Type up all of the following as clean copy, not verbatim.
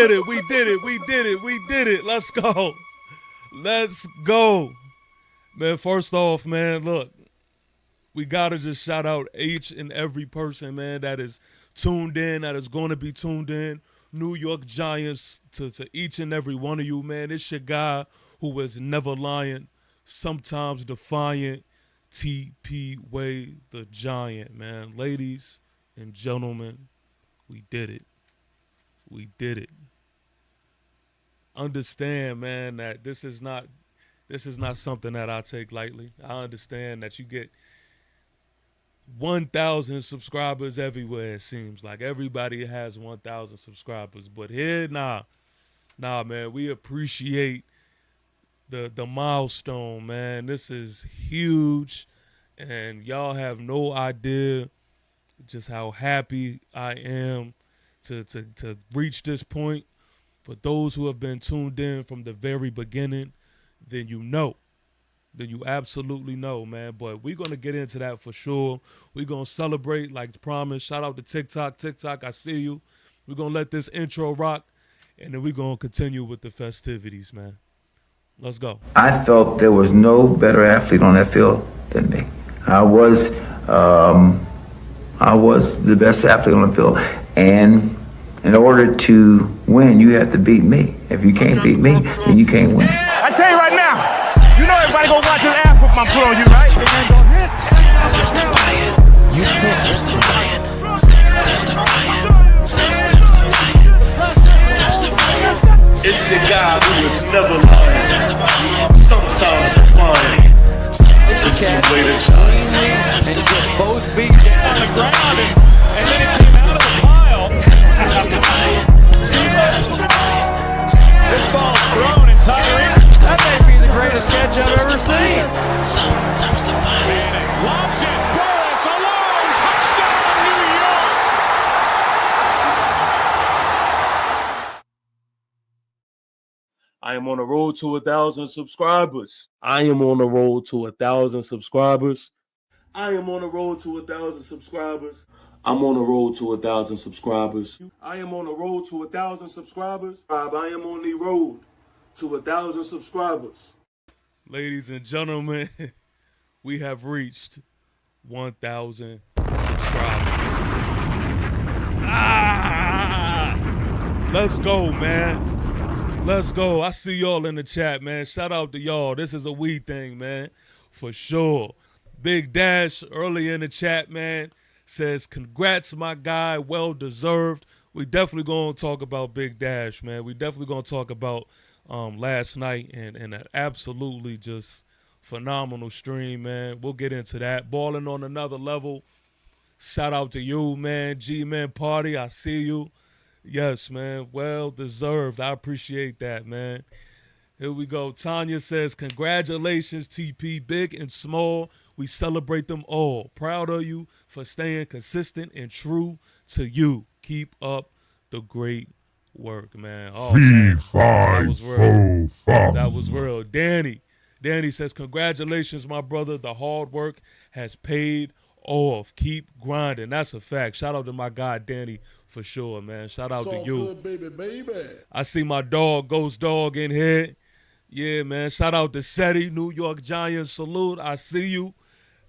did it. We did it. We did it. We did it. Let's go. Let's go. Man, first off, man, look, we got to just shout out each and every person, man, that is tuned in, that is going to be tuned in. New York Giants to each and every one of you, man. It's your guy who was never lying, sometimes defiant, TP Way the Giant, man. Ladies and gentlemen, we did it. We did it. Understand, man, that this is not something that I take lightly. I understand that you get 1,000 subscribers everywhere. It seems like everybody has 1,000 subscribers, but here, nah, man. We appreciate the milestone, man. This is huge, and y'all have no idea just how happy I am to reach this point. For those who have been tuned in from the very beginning, then you know. Then you absolutely know, man. But we're going to get into that for sure. We're going to celebrate like promised. Shout out to TikTok. TikTok, I see you. We're going to let this intro rock, and then we're going to continue with the festivities, man. Let's go. I felt there was no better athlete on that field than me. I was the best athlete on the field. And in order to win, you have to beat me. If you can't beat me, then you can't win. I tell you right now, you know everybody gonna watch this ass whoop my put on you, right? It's your guy who was never lying, sometimes defiant. It's a way to shine. Both feet down on the ground, and then it came out of the pile. This ball's thrown and Tyree. That may be the greatest catch I've ever seen. Sometimes defiant. Lobs it, Burris alone, touchdown New York. I am on the road to 1,000 subscribers. I am on the road to 1,000 subscribers. I am on the road to 1,000 subscribers. I'm on the road to 1,000 subscribers. I am on the road to 1,000 subscribers. I am on the road to 1,000 subscribers. Ladies and gentlemen, we have reached 1,000 subscribers. Let's go, man. Let's go. I see y'all in the chat, man. Shout out to y'all. This is a we thing, man, for sure. Big Dash early in the chat, man, says, congrats, my guy. Well deserved. We definitely going to talk about Big Dash, man. We definitely going to talk about last night and an absolutely just phenomenal stream, man. We'll get into that. Balling on another level. Shout out to you, man. G-Man Party, I see you. Yes, man. Well deserved. I appreciate that, man. Here we go. Tanya says, congratulations, TP, big and small. We celebrate them all. Proud of you for staying consistent and true to you. Keep up the great work, man. Oh, man. That was real. That was real. Danny says, congratulations, my brother. The hard work has paid off. Keep grinding. That's a fact. Shout out to my guy, Danny, for sure, man. Shout out to you. Good, baby. I see my dog, Ghost Dog, in here. Yeah, man. Shout out to Seti, New York Giants. Salute. I see you.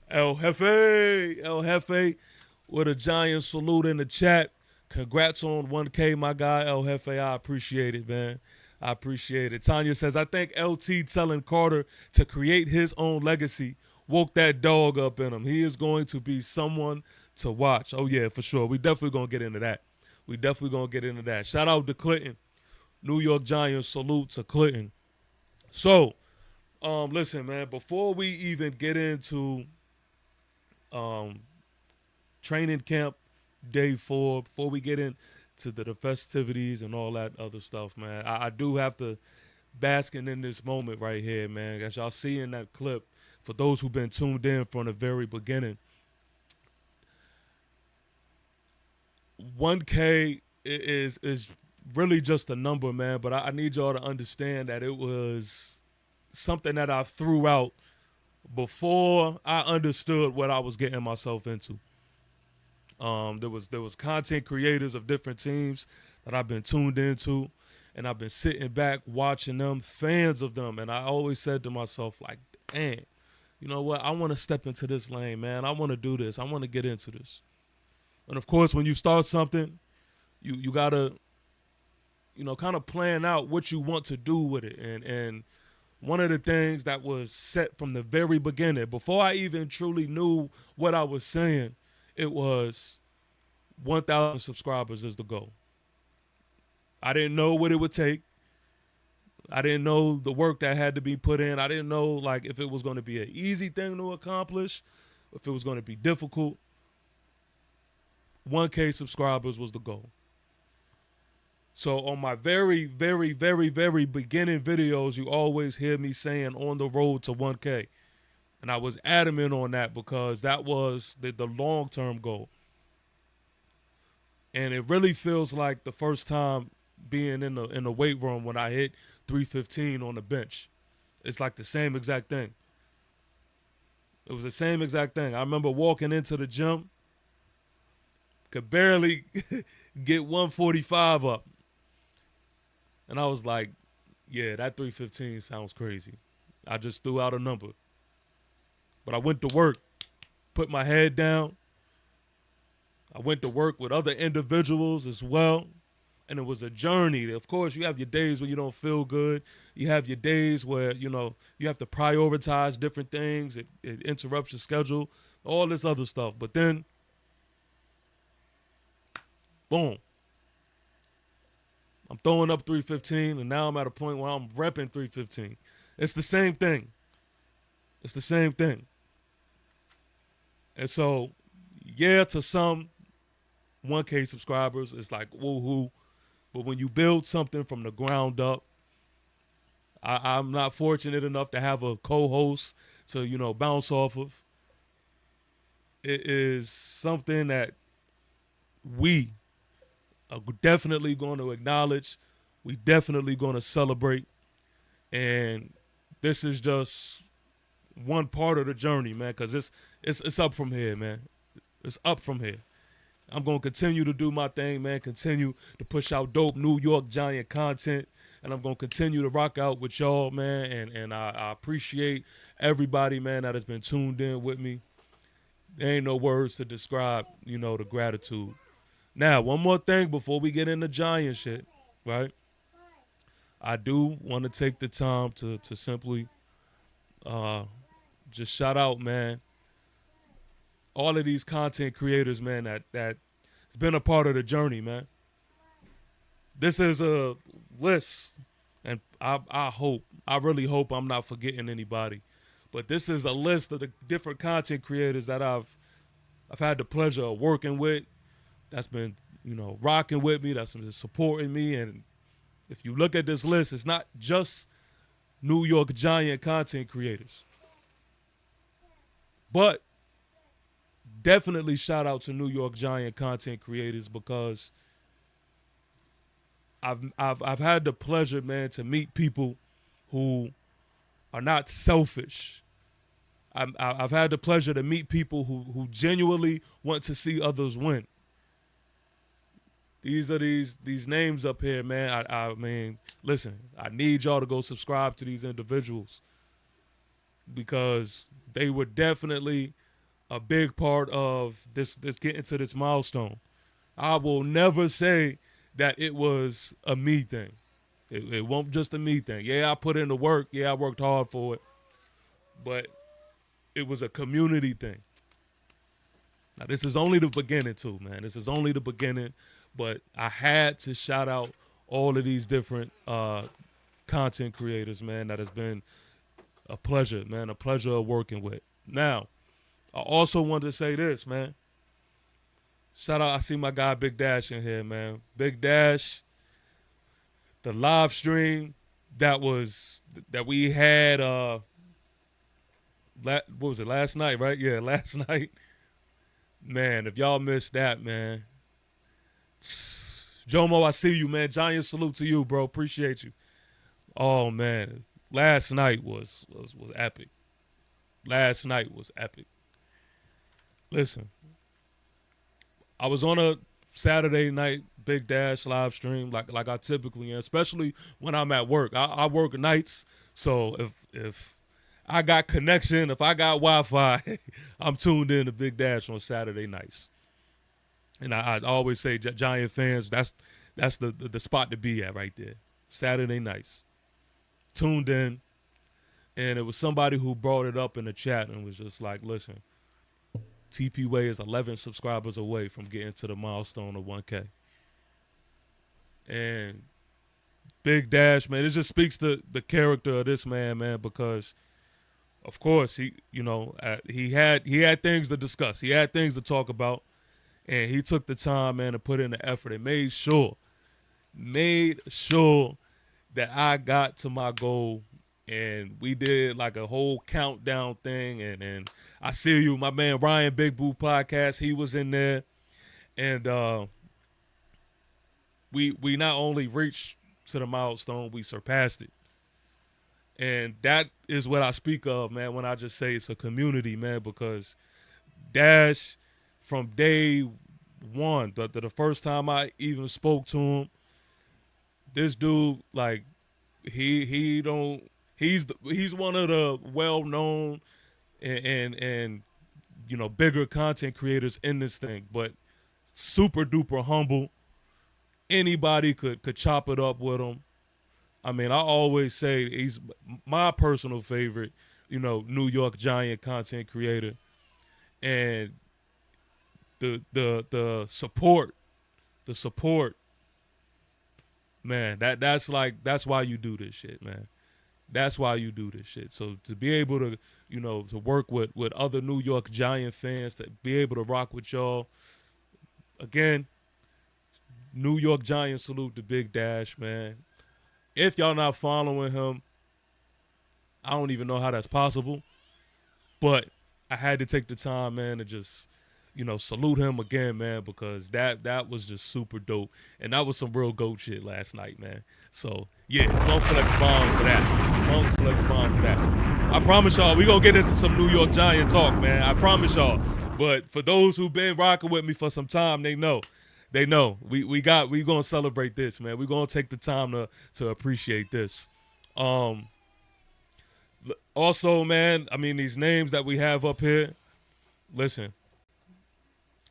El Jefe with a Giant salute in the chat. Congrats on 1K, my guy, El Jefe. I appreciate it, man. I appreciate it. Tanya says, I think LT telling Carter to create his own legacy woke that dog up in him. He is going to be someone to watch. Oh, yeah, for sure. We definitely going to get into that. Shout out to Clinton. New York Giants, salute to Clinton. So, listen, man, before we even get into training camp day 4, before we get into the festivities and all that other stuff, man, I do have to basking in this moment right here, man. As y'all see in that clip, for those who've been tuned in from the very beginning, 1K is really just a number, man, but I need y'all to understand that it was something that I threw out before I understood what I was getting myself into. There was content creators of different teams that I've been tuned into, and I've been sitting back watching them, fans of them. And I always said to myself, like, dang, you know what? I want to step into this lane, man. I want to do this. I want to get into this. And of course, when you start something, you gotta, kind of plan out what you want to do with it. And one of the things that was set from the very beginning, before I even truly knew what I was saying, it was 1,000 subscribers is the goal. I didn't know what it would take. I didn't know the work that had to be put in. I didn't know like if it was going to be an easy thing to accomplish, if it was going to be difficult. 1K subscribers was the goal. So on my very, very, very, very beginning videos, you always hear me saying on the road to 1K. And I was adamant on that because that was the long-term goal. And it really feels like the first time being in the weight room when I hit 315 on the bench. It's like the same exact thing. It was the same exact thing. I remember walking into the gym, could barely get 145 up. And I was like, yeah, that 315 sounds crazy. I just threw out a number. But I went to work, put my head down. I went to work with other individuals as well. And it was a journey. Of course, you have your days where you don't feel good. You have your days where, you have to prioritize different things. It interrupts your schedule, all this other stuff. But then, boom. I'm throwing up 315, and now I'm at a point where I'm repping 315. It's the same thing. It's the same thing. And so, yeah, to some 1K subscribers, it's like woohoo. But when you build something from the ground up, I'm not fortunate enough to have a co-host to, bounce off of. It is something that we are definitely going to acknowledge. We definitely going to celebrate. And this is just one part of the journey, man, because it's up from here, man. It's up from here. I'm going to continue to do my thing, man, continue to push out dope New York Giant content, and I'm going to continue to rock out with y'all, man, and I appreciate everybody, man, that has been tuned in with me. There ain't no words to describe, the gratitude. Now, one more thing before we get into Giant shit, right? I do want to take the time to simply just shout out, man, all of these content creators, man, that's been a part of the journey, man. This is a list, and I really hope I'm not forgetting anybody, but this is a list of the different content creators that I've had the pleasure of working with, that's been, rocking with me, that's been supporting me. And if you look at this list, it's not just New York Giant content creators, but definitely shout out to New York Giant content creators because I've had the pleasure, man, to meet people who are not selfish. I've had the pleasure to meet people who genuinely want to see others win. These are these names up here, man. I mean, listen, I need y'all to go subscribe to these individuals because they were definitely a big part of this getting to this milestone. I will never say that it was a me thing. It won't just a me thing. Yeah, I put in the work. Yeah, I worked hard for it. But it was a community thing. Now, this is only the beginning, too, man. This is only the beginning. But I had to shout out all of these different content creators, man. That has been a pleasure, man. A pleasure of working with. Now, I also wanted to say this, man. Shout out, I see my guy Big Dash in here, man. Big Dash, the live stream that we had, what was it, last night, right? Yeah, last night. Man, if y'all missed that, man. Jomo, I see you, man. Giant salute to you, bro. Appreciate you. Oh, man. Last night was epic. Last night was epic. Listen, I was on a Saturday night Big Dash live stream like I typically am, especially when I'm at work. I work nights, so if I got connection, if I got Wi-Fi, I'm tuned in to Big Dash on Saturday nights. And I always say, Giant fans, that's the spot to be at right there. Saturday nights, tuned in, and it was somebody who brought it up in the chat and was just like, listen, TP Way is 11 subscribers away from getting to the milestone of 1K. And Big Dash, man, it just speaks to the character of this man, because of course he had things to discuss. He had things to talk about, and he took the time, man, to put in the effort and made sure that I got to my goal. And we did like a whole countdown thing, and I see you, my man Ryan Big Boo podcast. He was in there, and we not only reached to the milestone, we surpassed it. And that is what I speak of, man, when I just say it's a community, man, because Dash, from day one, the first time I even spoke to him, this dude, like, he's one of the well-known and bigger content creators in this thing, but super duper humble. Anybody could chop it up with him. I mean, I always say he's my personal favorite, New York Giant content creator. And the support, man, that's why you do this shit, man. That's why you do this shit. So to be able to, to work with other New York Giant fans, to be able to rock with y'all, again, New York Giant salute to Big Dash, man. If y'all not following him, I don't even know how that's possible. But I had to take the time, man, to just, salute him again, man, because that was just super dope. And that was some real GOAT shit last night, man. So, yeah, Funk Flex Bomb for that. I promise y'all, we gonna get into some New York Giant talk, man. I promise y'all. But for those who've been rocking with me for some time, they know. We gonna celebrate this, man. We gonna take the time to appreciate this. Also, man, I mean, these names that we have up here, listen.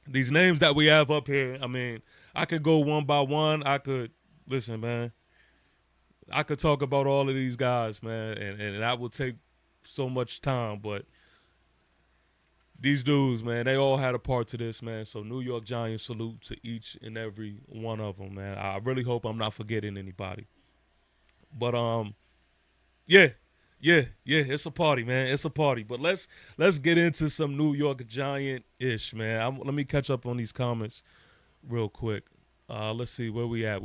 These names that we have up here, I mean, I could go one by one. Listen, man, I could talk about all of these guys, man, and that would take so much time, but these dudes, man, they all had a part to this, man. So New York Giants salute to each and every one of them, man. I really hope I'm not forgetting anybody. But yeah, it's a party, man. It's a party. But let's get into some New York Giant-ish, man. Let me catch up on these comments real quick. Let's see where we at.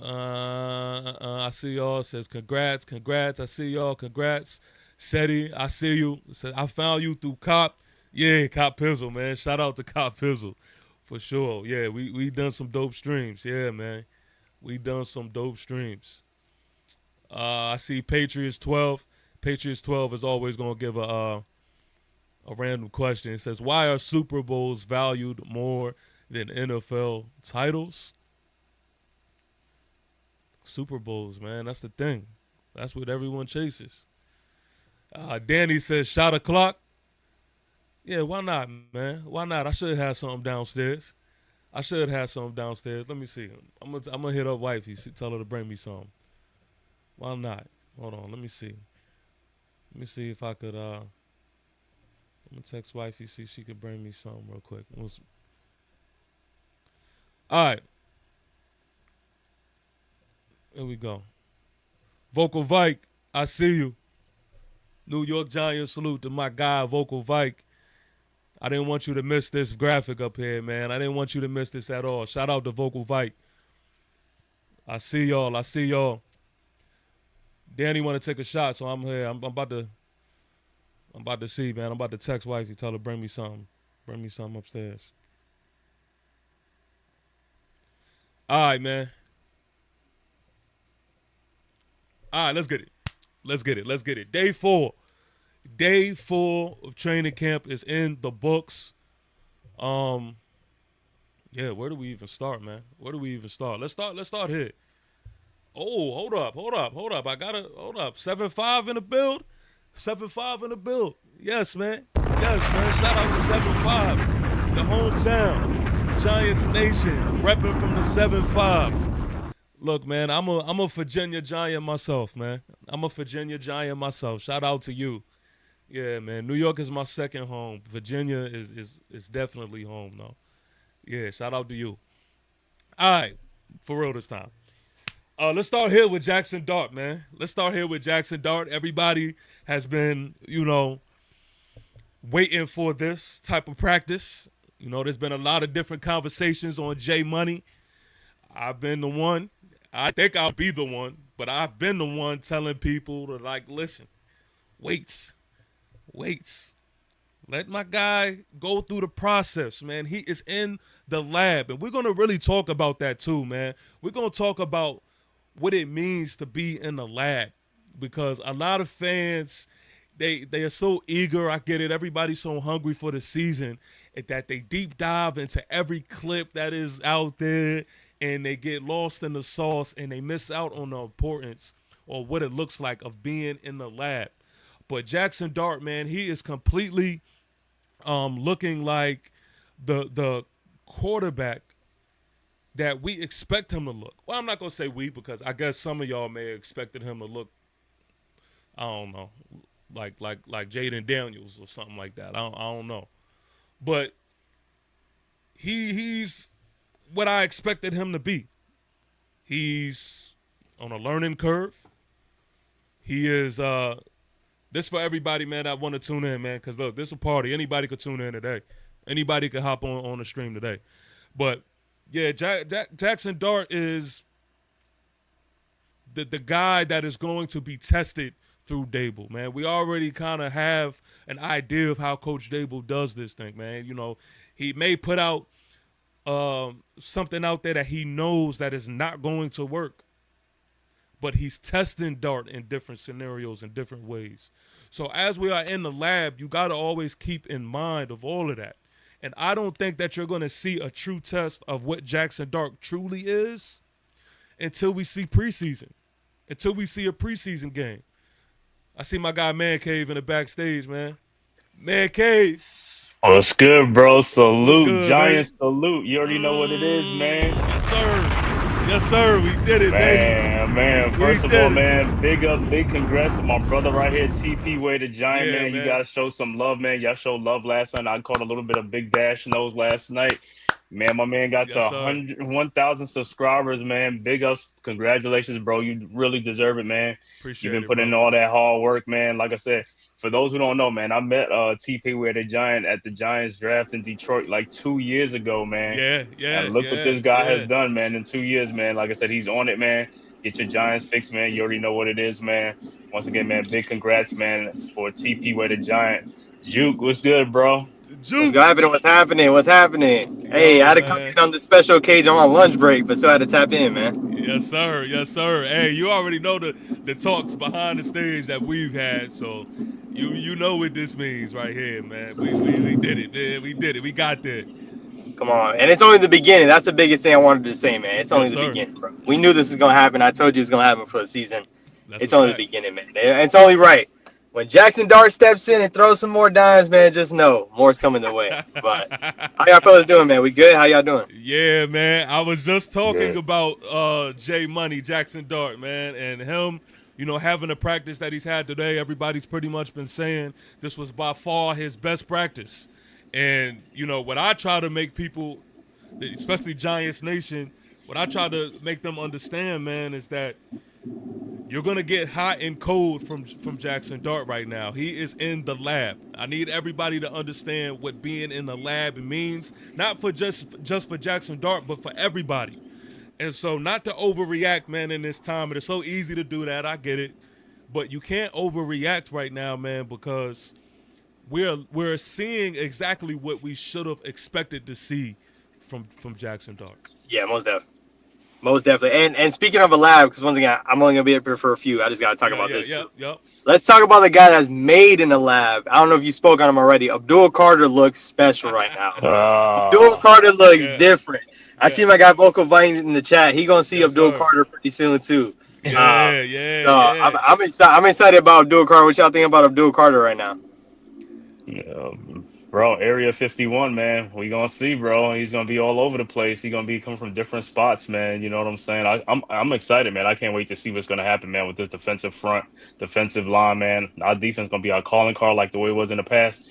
I see y'all. Says congrats. I see y'all. Congrats. Seti, I see you. Said I found you through Cop. Yeah, Cop Pizzle, man. Shout out to Cop Pizzle for sure. Yeah, we done some dope streams. Yeah, man. We done some dope streams. I see Patriots 12. Patriots 12 is always gonna give a random question. It says, why are Super Bowls valued more than NFL titles? Super Bowls, man. That's the thing. That's what everyone chases. Danny says, shot o'clock. Yeah, why not, man? Why not? I should have something downstairs. Let me see. I'm gonna hit up wifey, tell her to bring me some. Why not? Hold on, let me see. Let me see if I could. I'm gonna text wifey, see if she could bring me some real quick. All right. Here we go. Vocal Vike, I see you. New York Giants salute to my guy, Vocal Vike. I didn't want you to miss this graphic up here, man. I didn't want you to miss this at all. Shout out to Vocal Vike. I see y'all. Danny want to take a shot, so I'm here. I'm about to see, man. I'm about to text wifey, tell her bring me something. Bring me something upstairs. All right, man. All right, let's get it. Day 4 of training camp is in the books. Um, yeah, where do we even start, man? Where do we even start? Let's start here. Oh, hold up. I gotta hold up. 7-5 in the build. 7-5 in the build. Yes, man. Yes, man. Shout out to 7-5. The hometown. Giants Nation. Repping from the 7-5. Look, man, I'm a Virginia Giant myself, man. I'm a Virginia Giant myself. Shout out to you. Yeah, man. New York is my second home. Virginia is definitely home, though. Yeah, shout out to you. All right, for real this time. Let's start here with Jackson Dart, man. Let's start here with Jackson Dart. Everybody has been, waiting for this type of practice. There's been a lot of different conversations on J Money. I've been the one. I think I'll be the one, but I've been the one telling people to, listen, weights. Let my guy go through the process, man. He is in the lab, and we're going to really talk about that too, man. We're going to talk about what it means to be in the lab, because a lot of fans, they are so eager. I get it. Everybody's so hungry for the season that they deep dive into every clip that is out there, and they get lost in the sauce, and they miss out on the importance or what it looks like of being in the lab. But Jackson Dart, man, he is completely looking like the quarterback that we expect him to look. Well, I'm not gonna say we, because I guess some of y'all may have expected him to look, I don't know, like Jaden Daniels or something like that. I don't know, but he's what I expected him to be. He's on a learning curve. He is this for everybody, man, that want to tune in, man, because look, this is a party. Anybody could tune in today. Anybody could hop on the stream today. But yeah, Jackson Dart is the guy that is going to be tested through Dable, man. We already kind of have an idea of how Coach Dable does this thing, man. He may put out something out there that he knows that is not going to work, but he's testing Dart in different scenarios in different ways. So as we are in the lab, you got to always keep in mind of all of that. And I don't think that you're going to see a true test of what Jackson Dart truly is until we see preseason, until we see a preseason game. I see my guy Man Cave in the backstage, man. Man Cave. What's good, bro? Salute, good, Giants, baby? salute. You already know what it is, man. Yes, sir. Yes, sir. We did it, baby. Man. First We of all, did it. man, big congrats to my brother right here, TP Way the Giant, Yeah, man. You man. gotta show some love, man. Y'all showed love last night. I caught a little bit of Big Dash nose last night. Man, my man got to Yes, sir. 1,000 subscribers, man. Big ups. Congratulations, bro. You really deserve it, man. Appreciate You've been it, putting in bro. all that hard work, man. Like I said, for those who don't know, man, I met TP Way the Giant at the Giants draft in Detroit like 2 years ago, man. And look what this guy has Yeah. done, man, in 2 years, man. Like I said, he's on it, man. Get your Giants fixed, man. You already know what it is, man. Once again, man, big congrats, man, for TP Way the Giant. Juke, what's good, bro? What's Juke. happening? What's happening? What's happening? Hey, I Yo, had to come man. in on the special occasion on my lunch break, but still had to tap in, man. Yes, sir. Yes, sir. Hey, you already know the talks behind the stage that we've had, so you know what this means right here, man. We did it, man. We did it. We got there. Come on. And it's only the beginning. That's the biggest thing I wanted to say, man. It's only Yes, the sir. beginning, bro. We knew this was going to happen. I told you it's going to happen for the season. That's a It's only the fact. beginning, man. And it's only right. When Jackson Dart steps in and throws some more dimes, man, just know more's coming the way. But how y'all fellas doing, man? We good? How y'all doing? Yeah, man. I was just talking Good. about J Money, Jackson Dart, man, and him, having the practice that he's had today. Everybody's pretty much been saying this was by far his best practice. And, what I try to make people, especially Giants Nation, what I try to make them understand, man, is that you're going to get hot and cold from Jackson Dart right now. He is in the lab. I need everybody to understand what being in the lab means, not for just for Jackson Dart, but for everybody. And so not to overreact, man, in this time. It's so easy to do that. I get it. But you can't overreact right now, man, because we're seeing exactly what we should have expected to see from Jackson Dart. Yeah, most definitely. Most definitely. And speaking of a lab, because once again, I'm only gonna be up here for a few. I just gotta talk about this. Yep. Let's talk about the guy that's made in the lab. I don't know if you spoke on him already. Abdul Carter looks special right now. Abdul Carter looks Yeah. different. I see my guy Vocal Vine in the chat. He gonna see Yes, Abdul sir. Carter pretty soon too. Yeah. I'm excited about Abdul Carter. What y'all think about Abdul Carter right now? Yeah, bro, Area 51, man. We gonna see, bro. He's gonna be all over the place. He's gonna be coming from different spots, man. You know what I'm saying? I'm excited, man. I can't wait to see what's gonna happen, man, with this defensive front, defensive line, man. Our defense gonna be our calling card like the way it was in the past.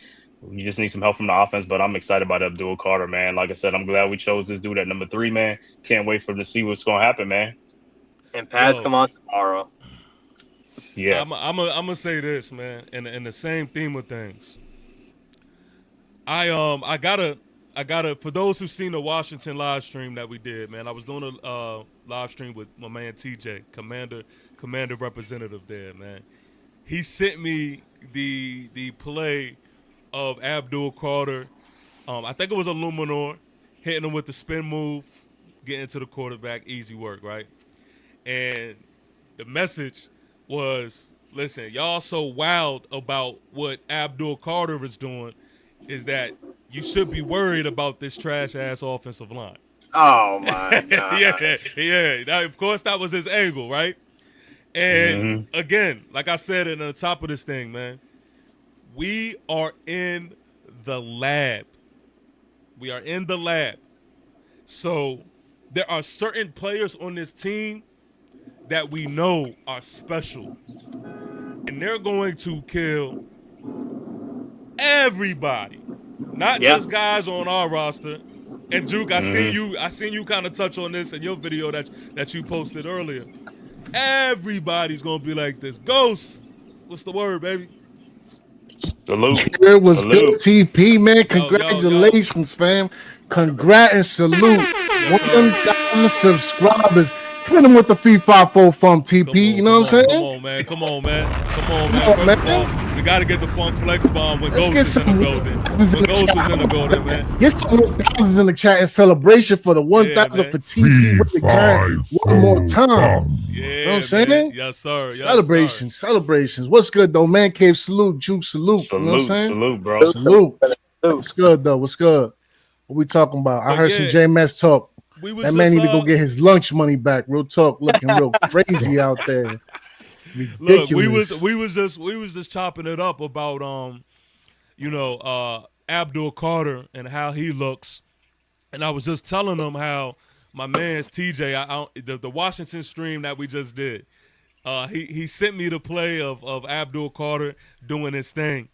You just need some help from the offense, but I'm excited about Abdul Carter, man. Like I said, I'm glad we chose this dude at number 3, man. Can't wait for him to see what's gonna happen, man. And Paz come on tomorrow. Yes. I'm gonna say this, man, in the same theme of things. I gotta for those who've seen the Washington live stream that we did, man. I was doing a live stream with my man TJ, commander representative there, man. He sent me the play of Abdul Carter. I think it was a Luminor hitting him with the spin move, getting to the quarterback, easy work, right? And the message was, listen, y'all so wild about what Abdul Carter is doing is that you should be worried about this trash ass offensive line. Oh my god. yeah. Now, of course, that was his angle, right? And again, like I said in the top of this thing, man, we are in the lab. We are in the lab. So there are certain players on this team that we know are special. And they're going to kill everybody. Not just guys on our roster. And Juke, I seen you kind of touch on this in your video that you posted earlier. Everybody's gonna be like this. Ghost, what's the word, baby? Salute. It was good, TP, man. Congratulations, fam. Congrats and salute. Yes, 1,000 subscribers. Hit them with the FIFA from TP. You know what I'm saying? Come on, man. First of all, we got to get the Funk Flex bomb when Ghost is in the building. Man. Get some 1,000s in the chat in celebration for the 1,000 for TP with the turn one more time. Yeah, you know what I'm saying? Yes, sir. Celebrations. What's good, though? Man Cave, salute. Juke, salute. You know what I'm saying? Salute, bro. Salute. What's good, though? What's good? What we talking about? I heard some JMS talk. That man need to go get his lunch money back. Real talk, looking real crazy out there. Ridiculous. Look, we was just chopping it up about Abdul Carter and how he looks, and I was just telling him how my man's TJ, the Washington stream that we just did, he sent me the play of Abdul Carter doing his thing,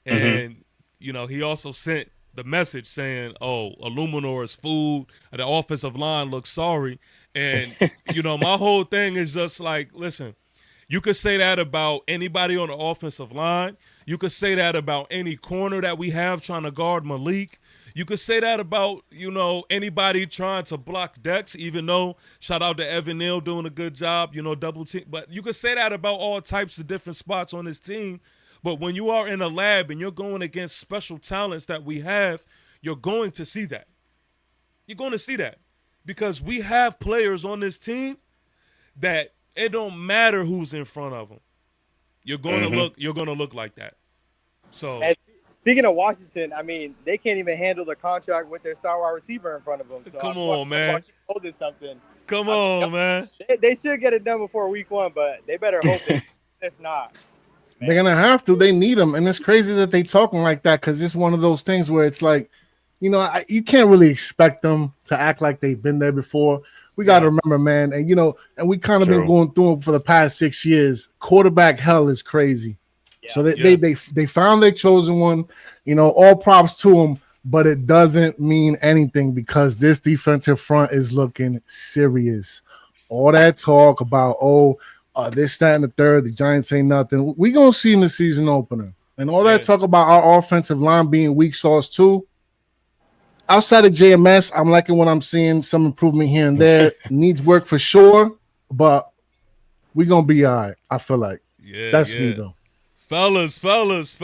and he also sent the message saying, "Oh, Illuminor is food. The offensive line looks sorry." And my whole thing is just like, listen, you could say that about anybody on the offensive line. You could say that about any corner that we have trying to guard Malik. You could say that about anybody trying to block Dex. Even though shout out to Evan Neal doing a good job, double team. But you could say that about all types of different spots on this team. But when you are in a lab and you're going against special talents that we have, you're going to see that. You're going to see that because we have players on this team that it don't matter who's in front of them. You're going to look. You're going to look like that. So, and speaking of Washington, I mean, they can't even handle the contract with their star wide receiver in front of them. So come on, man. Holding something. Come on, man. They should get it done before week 1, but they better hope it. If not. They're going to have to. They need them. And it's crazy that they talking like that because it's one of those things where it's like, you can't really expect them to act like they've been there before. We got to remember, man. And, and we kind of been going through it for the past 6 years. Quarterback hell is crazy. Yeah. So they found their chosen one. All props to them. But it doesn't mean anything because this defensive front is looking serious. All that talk about, this, that, and the third, the Giants ain't nothing. We going to see in the season opener. And all that talk about our offensive line being weak sauce too. Outside of JMS, I'm liking what I'm seeing. Some improvement here and there. Needs work for sure, but we're going to be all right, I feel like. Yeah, that's me, though. Fellas. Salute.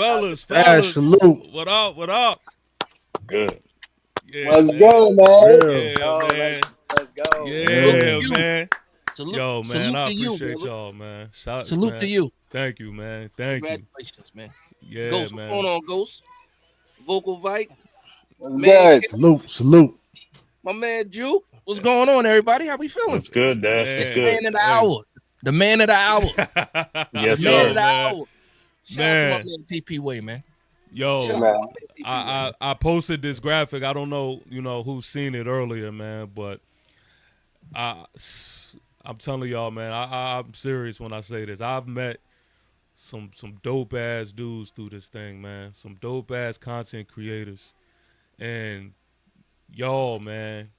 What up? Good. Yeah, let's go, man. Yeah, man. Let's go. Salute to Yeah, you. man. Salute, Yo, man, salute I to you, appreciate brother. y'all, man. Shout, Salute to man. you. Thank you, man. Thank you. Congratulations, man. Yeah, Ghost, what's going man. on, Ghost? Vocal Vike, What's man, good? Salute. my man Juke. What's going on, everybody? How we feeling? What's good, Dash? What's Man, Man good? of the hey. hour. The man of the hour. The Yes, man of Yo, sir. the man. hour. Shout out to my Man. man TP Way, man. Yeah, Shout Yo, out to man. my man TP Way, man. I posted this graphic. I don't know, who's seen it earlier, man, but I I'm telling y'all, man, I'm serious when I say this. I've met some dope ass dudes through this thing, man. Some dope ass content creators. And y'all, man,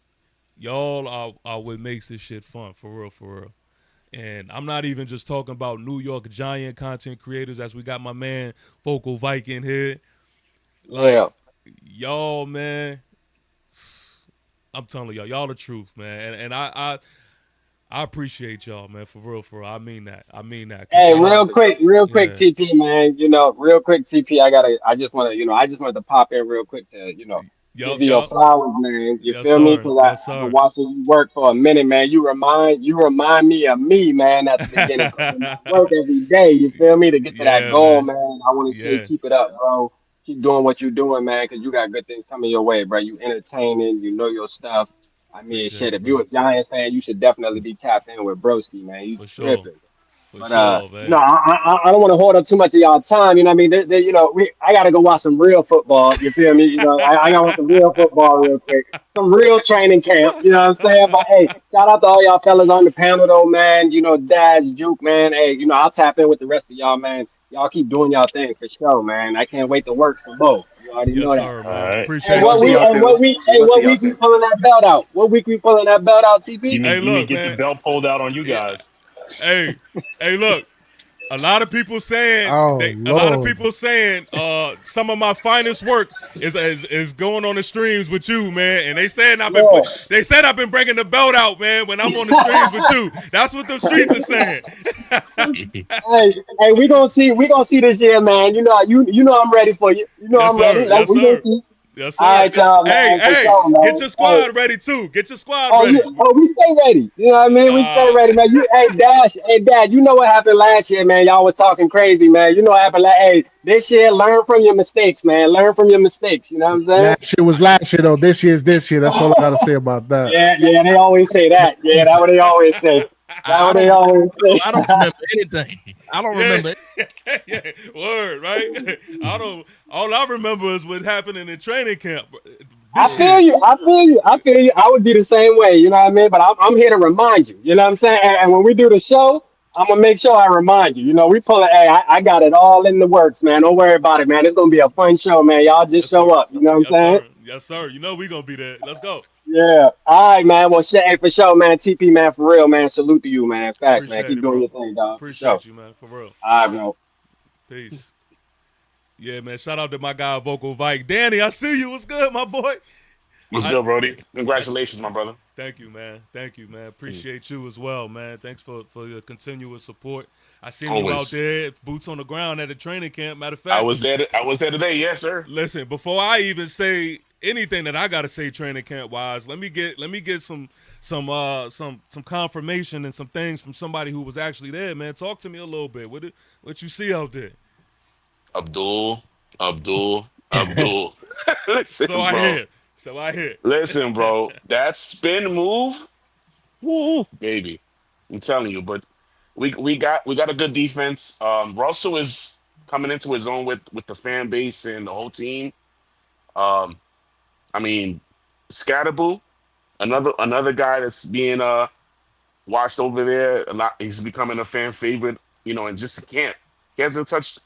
y'all are what makes this shit fun, for real, for real. And I'm not even just talking about New York Giant content creators, as we got my man Vocal Viking here. Like, Yeah. y'all, man, I'm telling y'all the truth, man. And I appreciate y'all, man, for real, for real. I mean that. I mean that. Cause Hey, y'all, real quick, yeah. TP, man. Real quick, TP. I just want to, I just wanted to pop in real quick to, give Yup, you your yup. flowers, man. You Yes, feel me? sir. Because Yes, I've been sir. watching you work for a minute, man. You remind me of me, man, at the beginning when I work every day. You feel me? To get to that Yeah, goal, man. man. I want to say Yeah. keep it up, bro. Keep doing what you're doing, man, because you got good things coming your way, bro. You entertaining, you know your stuff. I mean, Appreciate shit, it, if you bro. a Giants fan, you should definitely be tapped in with Broski, man. You For sure. tripping. For But sure, man. I don't want to hold up too much of y'all time. You know what I mean? I gotta go watch some real football. You feel me? I gotta watch some real football real quick. Some real training camp. You know what I'm saying? But hey, shout out to all y'all fellas on the panel though, man. Dash, Juke, man. Hey, I'll tap in with the rest of y'all, man. Y'all keep doing y'all thing for sure, man. I can't wait to work some more. You already Yes, know that. sir, All man. right. Hey, We Appreciate gonna you, see y'all bro. soon. We gonna see what y'all week we soon. pulling that belt out? What week we pulling that belt out, You TP? Hey, need you need to look, get the man. belt pulled out on you Yeah. guys. Hey, hey, look. A lot of people saying Oh a lot of Lord. people saying some of my finest work is going on the streams with you, man. And they said I've been bringing the belt out, man, when I'm on the streams with Yeah. you. That's what the streets are saying. Hey, we gonna see this year, man. You know I'm ready for you. You know Yes, I'm sir. ready. Like Yes, we gonna sir. see. Yes, All sir. right, y'all, Hey, man, for hey, sure, get man. your Hey, squad ready too. Get your squad oh ready. yeah, we stay ready. You know what I mean? We stay Uh, ready, man. Hey Dad, you know what happened last year, man? Y'all were talking crazy, man. You know what happened? Hey, this year, learn from your mistakes, man. Learn from your mistakes. You know what I'm Last year was last year though. This year's this year. That's all I gotta saying? say about that. Yeah, they always say that. Yeah, that's what they always say. That's I what don't they always say. I don't remember anything. I don't yeah, remember. yeah, word, right? I don't. All I remember is what happened in the training camp I this feel year. you. I feel you. I feel you. I would be the same way. You know what I mean? But I'm here to remind you. You know what I'm saying? And when we do the show, I'm gonna make sure I remind you. We pull it. Hey, I got it all in the works, man. Don't worry about it, man. It's gonna be a fun show, man. Y'all just Yes, show sir. up. You know what I'm Yes, saying? sir. Yes, sir. You know we gonna be there. Let's go. Yeah. All right, man. Well, shit, hey, for sure, man. TP, man, for real, man. Salute to you, man. Facts, man. Appreciate Keep it, doing bro. your thing, dog. For sure. Appreciate you, man. For real. All right, bro. Peace. Yeah, man. Shout out to my guy Vocal Vike. Danny, I see you. What's good, my boy? What's I good, Brody? Congratulations, my brother. thank you, man. Thank you, man. Appreciate you as well, man. Thanks for your continuous support. I seen you out Always. there, boots on the ground at the training camp. Matter of I fact, was there. I was there today. Yes, sir. listen, before I even say anything that I gotta say training camp wise, let me get some confirmation and some things from somebody who was actually there, man. Talk to me a little bit. What you see out there? Abdul, Abdul, Abdul. So Listen, I bro. hear. So I hear. Listen, bro. That spin move, woo, baby. I'm telling you. But we got a good defense. Russell is coming into his own with the fan base and the whole team. Um, I mean, Scatterboo, another guy that's being watched over there a lot. He's becoming a fan favorite. And just camp. He hasn't touched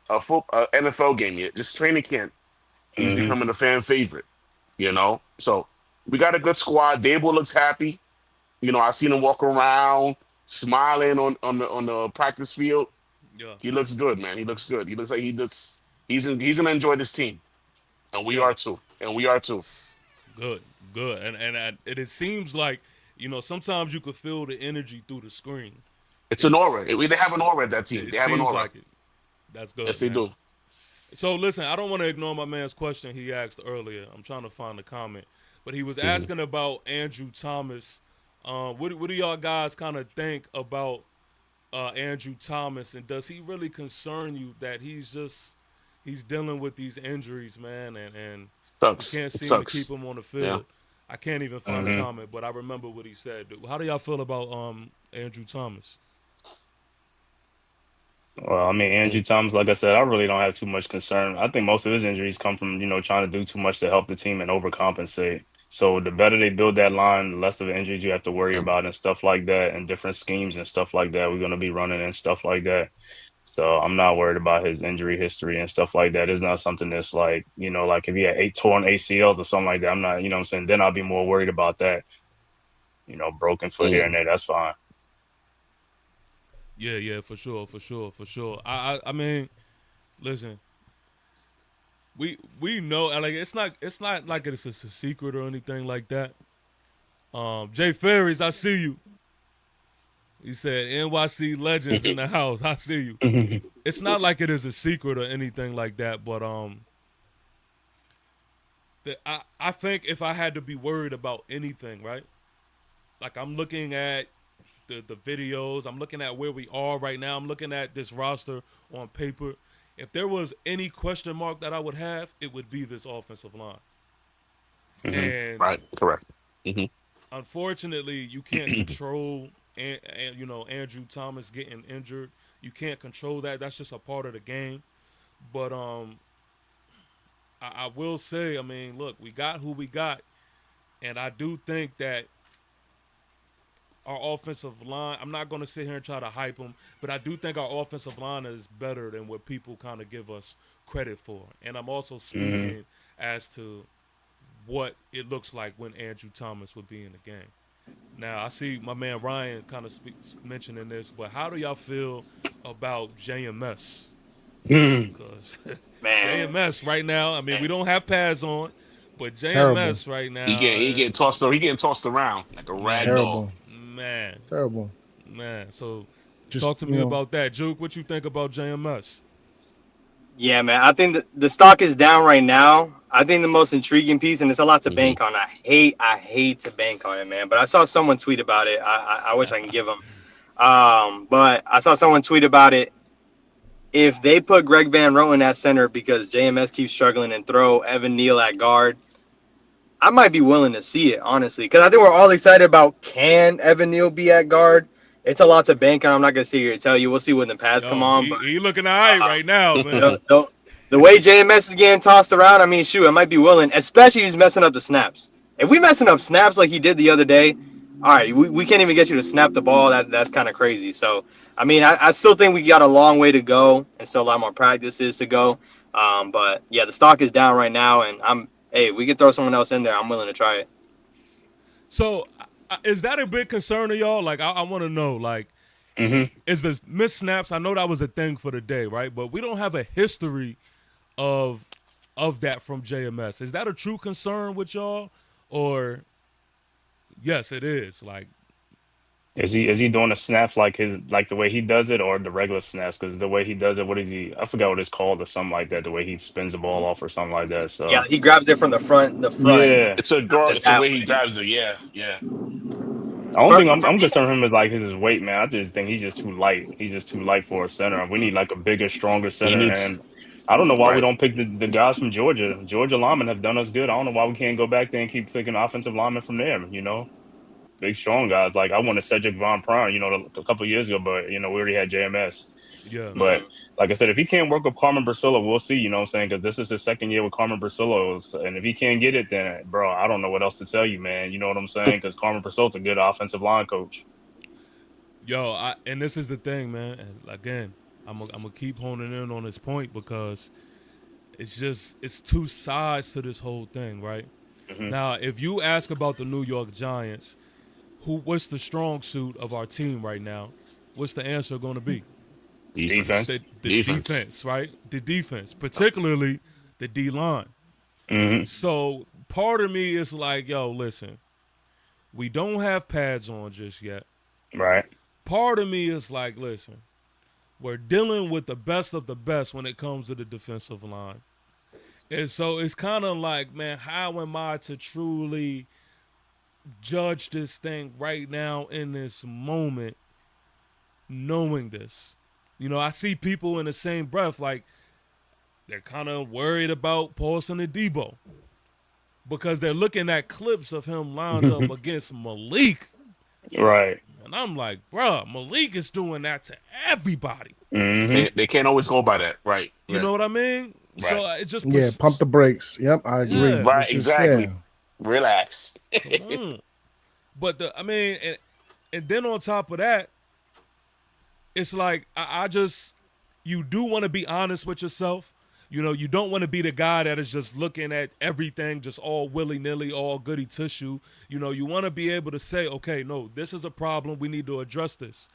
a NFL game yet. Just training camp. He's Hmm. becoming a fan favorite. So we got a good squad. Dable looks happy. I seen him walk around smiling on the practice field. Yeah, He looks good, man. He looks good. He looks like he's gonna enjoy this team, and we yeah. are too. And we are too. Good, good. And it seems like sometimes you could feel the energy through the screen. It's an It's aura. They have an aura at that team. it They have an seems aura. like it. That's Yes, good, they man. do. So listen, I don't want to ignore my man's question he asked earlier. I'm trying to find the comment, but he was Hmm. asking about Andrew Thomas What do y'all guys kind of think about Andrew Thomas, and does he really concern you that he's dealing with these injuries, man, and we Sucks. can't It seem to keep sucks. him on the Yeah. field? I can't even find a Hmm. comment, but I remember what he said. How do y'all feel about Andrew Thomas? Well, I mean, Andrew Thomas, like I said, I really don't have too much concern. I think most of his injuries come from, trying to do too much to help the team and overcompensate. So the better they build that line, the less of injuries you have to worry Yeah. about and stuff like that, and different schemes and stuff like that we're going to be running and stuff like that. So I'm not worried about his injury history and stuff like that. It's not something that's like, like if he had 8 torn ACLs or something like that, I'm not, what I'm saying, then I'll be more worried about that. Broken foot here Yeah. and there, that's fine. Yeah, yeah, for sure, for sure, for sure. I mean, listen, we know, like it's not like it's a secret or anything like that. Jay Ferries, I see you. He said NYC legends in the house. I see you. It's not like it is a secret or anything like that, but I think if I had to be worried about anything, right? Like I'm looking at the videos, I'm looking at where we are right now, I'm looking at this roster on paper. If there was any question mark that I would have, it would be this offensive line. Hmm. And Right. Correct. Hmm. unfortunately, you can't control and Andrew Thomas getting injured. You can't control that. That's just a part of the game. But I will say, I mean, look, we got who we got, and I do think that our offensive line. I'm not going to sit here and try to hype them, but I do think our offensive line is better than what people kind of give us credit for. And I'm also Hmm. speaking as to what it looks like when Andrew Thomas would be in the game. Now I see my man Ryan kind of mentioning this, but how do y'all feel about JMS? Because Man, JMS right now, I mean, we don't have pads on, but Terrible. JMS right He now, get he getting tossed. He getting tossed around like a rag man, doll. Terrible. man, Terrible. man. So Just talk to me about that, Juke. What you think about JMS? yeah, man. I think the stock is down right now. I think the most intriguing piece, and it's a lot to Hmm. bank on. I hate to bank on it, man. But I saw someone tweet about it. I wish I can give them. But I saw someone tweet about it. If they put Greg Van Roten at center because JMS keeps struggling and throw Evan Neal at guard, I might be willing to see it, honestly, because I think we're all excited about can Evan Neal be at guard. It's a lot to bank on. I'm not gonna sit here and tell you. We'll see when the pads come Yo, on. But he looking all right right now, man. the, the, the way JMS is getting tossed around, I mean, shoot, I might be willing, especially if he's messing up the snaps. If we messing up snaps like he did the other day, all right, we can't even get you to snap the ball. That's kind of crazy. So, I mean, I still think we got a long way to go and still a lot more practices to go. But yeah, the stock is down right now, and hey, we can throw someone else in there. I'm willing to try it. So is that a big concern to y'all? Like, I want to know, like, Hmm. is this missed snaps? I know that was a thing for the day, right? But we don't have a history of that from JMS. Is that a true concern with y'all, or yes, it is? Like, Is he doing the snaps like the way he does it or the regular snaps? Because the way he does it, what is he? I forgot what it's called or something like that. The way he spins the ball off or something like that. Yeah, So he grabs it from the front, yeah, It's a grabs girl. it It's the that way he way. grabs it. Yeah. Yeah. the only For, thing for I'm me, concerned with him is like his weight, man. I just think he's just too light. He's just too light for a center. We need like a bigger, stronger He center. needs And I don't know why we right. don't pick the guys from Georgia. Georgia linemen have done us good. I don't know why we can't go back there and keep picking offensive linemen from there. Big, strong guys. Like I wanted Cedric Von Prime, a couple of years ago, but we already had JMS. yeah, But like I said, if he can't work with Carmen Brasillo, we'll see. You know what I'm saying? Because this is his second year with Carmen Brasillo, and if he can't get it, then bro, I don't know what else to tell you, man. You know what I'm saying? Because Carmen Brasillo's a good offensive line coach. yo, and this is the thing, man. And again, I'm gonna keep honing in on this point because it's two sides to this whole thing, right? Hmm. Now, if you ask about the New York Giants, what's the strong suit of our team right now? What's the answer going to be? Defense. Defense. The Defense. defense, right? The defense, particularly the D line. Hmm. So part of me is like, yo, listen, we don't have pads on just yet. Right. Part of me is like, listen, we're dealing with the best of the best when it comes to the defensive line. And so it's kind of like, man, how am I to truly judge this thing right now in this moment, knowing this. I see people in the same breath like they're kind of worried about Paulson and Debo because they're looking at clips of him lined up against Malik. Right. And I'm like, bruh, Malik is doing that to everybody. They can't always go by that, right? You know what I mean? Right. So it just Yeah, pump the brakes. Yep, I agree. Yeah. Right, It's just, exactly. yeah. Relax. come on. But and then on top of that, it's like I just you do want to be honest with yourself. You don't want to be the guy that is just looking at everything just all willy-nilly, all goody tissue. You want to be able to say, okay, no, this is a problem. We need to address this.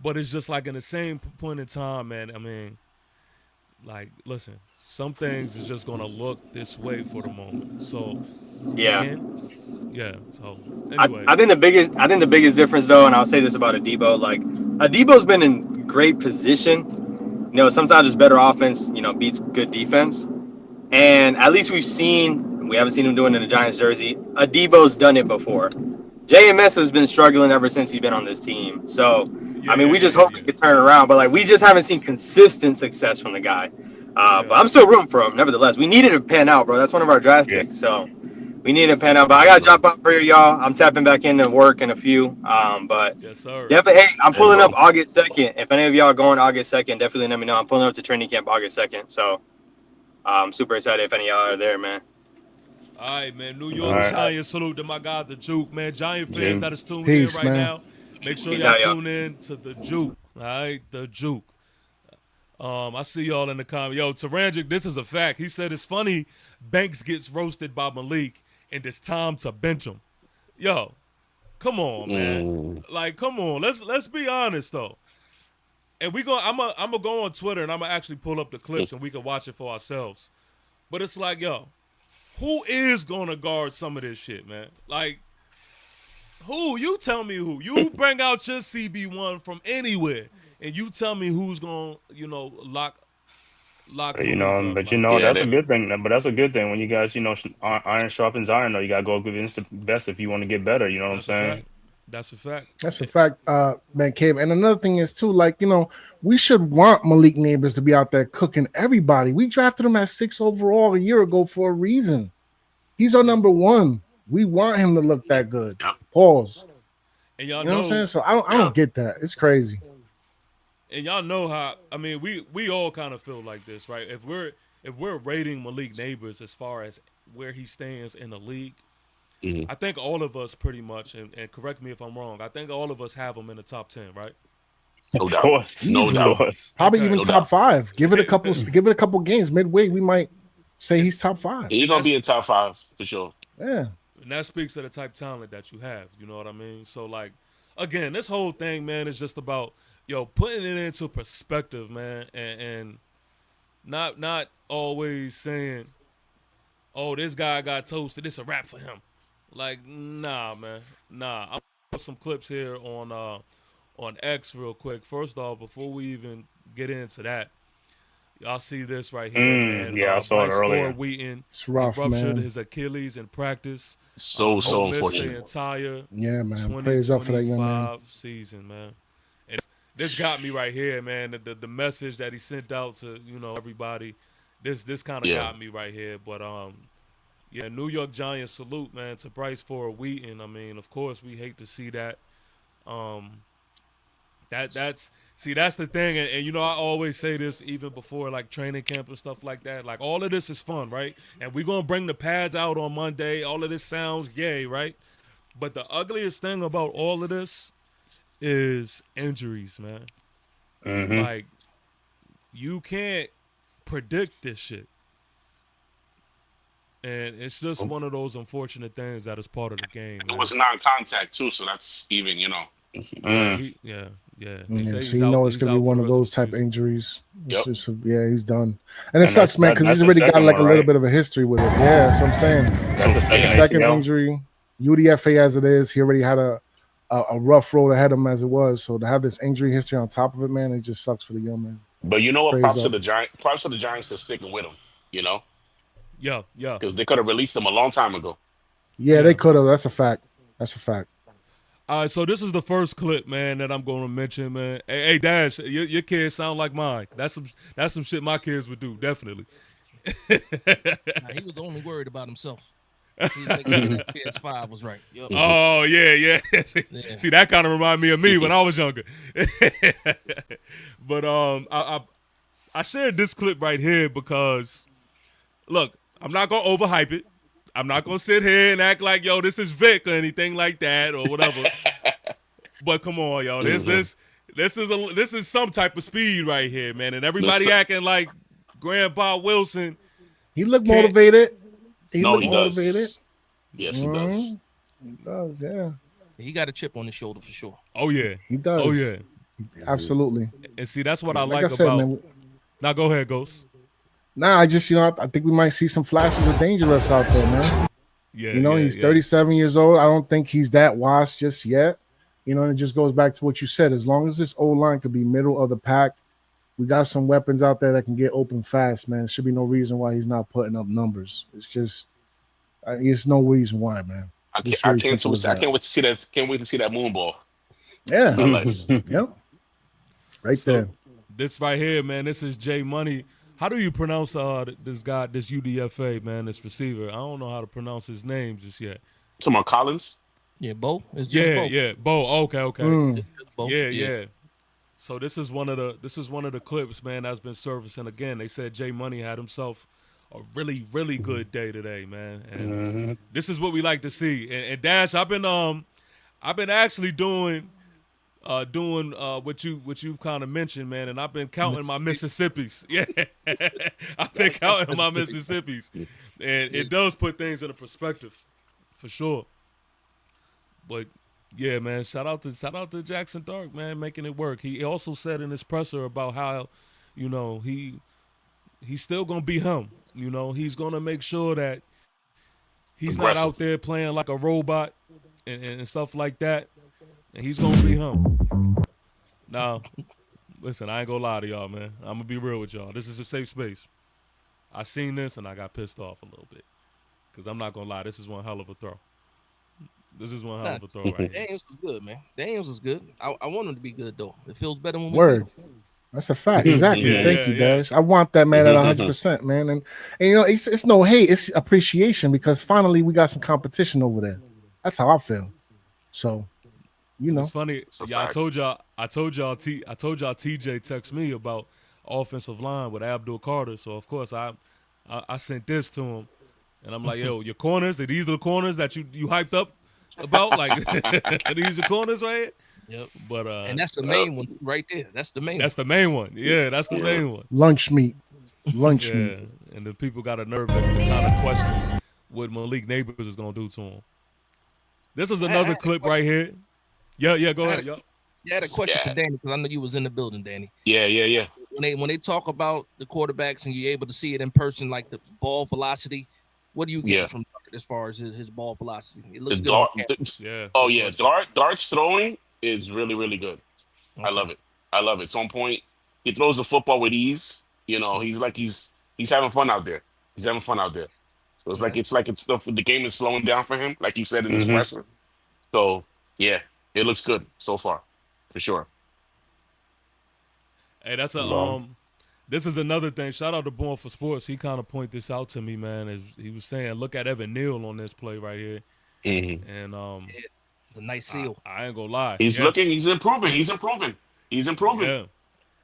But it's just like in the same point in time, man, I mean, like, listen, some things is just going to look this way for the moment. So, Yeah. again, yeah. So, anyway. I think the biggest difference though, and I'll say this about Adebo, like Adebo's been in great position. Sometimes it's better offense, beats good defense. And at least we haven't seen him doing it in the Giants jersey. Adebo's done it before. JMS has been struggling ever since he's been on this team. So, we just hope he could turn around. But, we just haven't seen consistent success from the guy. But I'm still rooting for him, nevertheless. We needed to pan out, bro. That's one of our draft picks. So, we need to pan out. But I got to jump out for y'all. I'm tapping back into work in a few. But Yes, sir. definitely, hey, I'm pulling up August 2nd. If any of y'all are going August 2nd, definitely let me know. I'm pulling up to training camp August 2nd. So, I'm super excited if any of y'all are there, man. All right, man. New York Giants, salute to my guy, the Juke, man. Giant fans that is tuned Peace, in right man. now, make sure Peace y'all out, y'all. tune in to the Juke. All right, the Juke. I see y'all in the comments. Yo, Tarangic, this is a fact. He said it's funny Banks gets roasted by Malik and it's time to bench him. Yo, come on, man. Like, come on. Let's be honest though. And I'm gonna go on Twitter and I'm gonna actually pull up the clips and we can watch it for ourselves. But it's like, yo, who is gonna guard some of this shit, man? Like, who? You tell me who. You bring out your CB1 from anywhere, and you tell me who's gonna, lock. But Malik up, that's a good thing. But that's a good thing when you guys, iron sharpens iron. Though you gotta go against the best if you want to get better. You know what I'm saying? That's a fact. That's a fact, man, Cave. And another thing is too, we should want Malik Neighbors to be out there cooking everybody. We drafted him at 6 overall a year ago for a reason. He's our number one. We want him to look that good. Pause. And y'all know what I'm saying? So I don't get that. It's crazy. And y'all know how. I mean, we all kind of feel like this, right? If we're rating Malik Neighbors as far as where he stands in the league. I think all of us pretty much, and correct me if I'm wrong, I think all of us have him in the top 10, right? No doubt. Of course. No doubt. Probably even No top doubt. 5. Give it a couple games midway. We might say he's top 5. He's gonna be in top 5 for sure. Yeah. And that speaks to the type of talent that you have. You know what I mean? So, like, again, this whole thing, man, is just about, putting it into perspective, man, and not always saying, oh, this guy got toasted, it's a wrap for him. Like, nah, man. Nah. I'll put some clips here on X real quick. First off, before we even get into that, y'all see this right here, man. Yeah, I saw it Bryce earlier. Ford Wheaton, It's rough, ruptured man. his Achilles in practice. So Missed the unfortunate. entire Yeah, man. Praise up for that young man. 2025 season, man. And this got me right here, man. The message that he sent out to everybody. This kind of got me right here, but yeah, New York Giants salute, man, to Bryce Ford Wheaton. I mean, of course, we hate to see that. That's the thing, and I always say this even before like training camp and stuff like that. Like all of this is fun, right? And we're gonna bring the pads out on Monday. All of this sounds yay, right? But the ugliest thing about all of this is injuries, man. Like you can't predict this shit. And it's just one of those unfortunate things that is part of the game. It was non-contact too, so that's even, Yeah. Yeah, He said so he's you know out- it's he's gonna be out one for of the those rest of type the injuries. It's Yep. just, yeah, he's done, and it And sucks, man, because that's he's the already got second like one, a little right? bit of a history with it. Yeah, that's what I'm saying. That's the second Second ACL. injury, UDFA as it is. He already had a rough road ahead of him as it was. So to have this injury history on top of it, man, it just sucks for the young man. But you know what? Praise Props to up. the Giants for sticking with him. Yeah. Because they could have released him a long time ago. Yeah, they could have. That's a fact. That's a fact. All right, so this is the first clip, man, that I'm going to mention, man. Hey, Dash, your kids sound like mine. That's some shit my kids would do, definitely. Nah, he was only worried about himself. He was making sure that PS5 was right. Yep. Oh yeah. Yeah. See, that kind of reminded me of me when I was younger. But I shared this clip right here because, look, I'm not gonna overhype it. I'm not gonna sit here and act like, yo, this is Vic or anything like that or whatever. But come on, yo, this is some type of speed right here, man, and everybody acting like Grandpa Wilson. He looked motivated. He No, looked he motivated. does. Yes, he does. He does, yeah. He got a chip on his shoulder for sure. Oh yeah, He does. oh yeah. Absolutely. And see, that's what I Like like I said, about. man, Now go ahead, Ghost. Nah, I just, I think we might see some flashes of dangerous out there, man. Yeah, He's 37 years old. I don't think he's that washed just yet. And it just goes back to what you said. As long as this O-line could be middle of the pack, we got some weapons out there that can get open fast, man. There should be no reason why he's not putting up numbers. It's just, there's no reason why, man. I can't wait to see that. Can't wait to see that moon ball. Yeah. My life. Yep. Right there. This right here, man. This is Jay Money. How do you pronounce this guy, this UDFA, man, this receiver? I don't know how to pronounce his name just yet. Someone Collins? Yeah, Bo. It's just Bo. Yeah, Bo. Okay. Bo. Yeah. So this is one of the clips, man, that's been surfacing again. They said Jay Money had himself a really, really good day today, man. And this is what we like to see. And Dash, I've been actually doing what you kind of mentioned, man, and I've been counting my Mississippis. Yeah, I've been counting my Mississippis, and it does put things into perspective, for sure. But yeah, man, shout out to Jackson Dark, man, making it work. He also said in his presser about how, he's still gonna be him. He's gonna make sure that he's not out there playing like a robot and stuff like that. And he's gonna be him. Now, listen, I ain't gonna lie to y'all, man. I'm gonna be real with y'all. This is a safe space. I seen this and I got pissed off a little bit. Cause I'm not gonna lie, this is one hell of a throw. This is one hell of a throw right here. Daniels is good, man. Daniels is good. I want him to be good though. It feels better when we Word. That's a fact. Exactly. Thank you, Dash. I want that man at 100%, man. And it's no hate, it's appreciation because finally we got some competition over there. That's how I feel. So. It's funny. Yeah, I told y'all TJ text me about offensive line with Abdul Carter. So of course I sent this to him, and I'm like, yo, your corners, are these the corners that you hyped up about? Like, are these the corners right here? Yep. But and that's the main one right there. That's the main. That's the main one. Yeah, that's the main one. Lunch meat. And the people got a nerve to kind of question what Malik Neighbors is gonna do to him. This is another clip right here. Yeah, go ahead. You had a question for Danny because I know you was in the building, Danny. Yeah. When they talk about the quarterbacks and you're able to see it in person, like the ball velocity, what do you get from Dart as far as his ball velocity? It looks good. Dart's throwing is really, really good. Okay. I love it. It's on point. He throws the football with ease. He's like he's having fun out there. So it's like the game is slowing down for him, like you said in his presser. So yeah. It looks good so far, for sure. Hey, that's this is another thing. Shout out to Born for Sports. He kind of pointed this out to me, man. As he was saying, look at Evan Neal on this play right here. And it's a nice seal. I ain't gonna lie. He's improving. Yeah.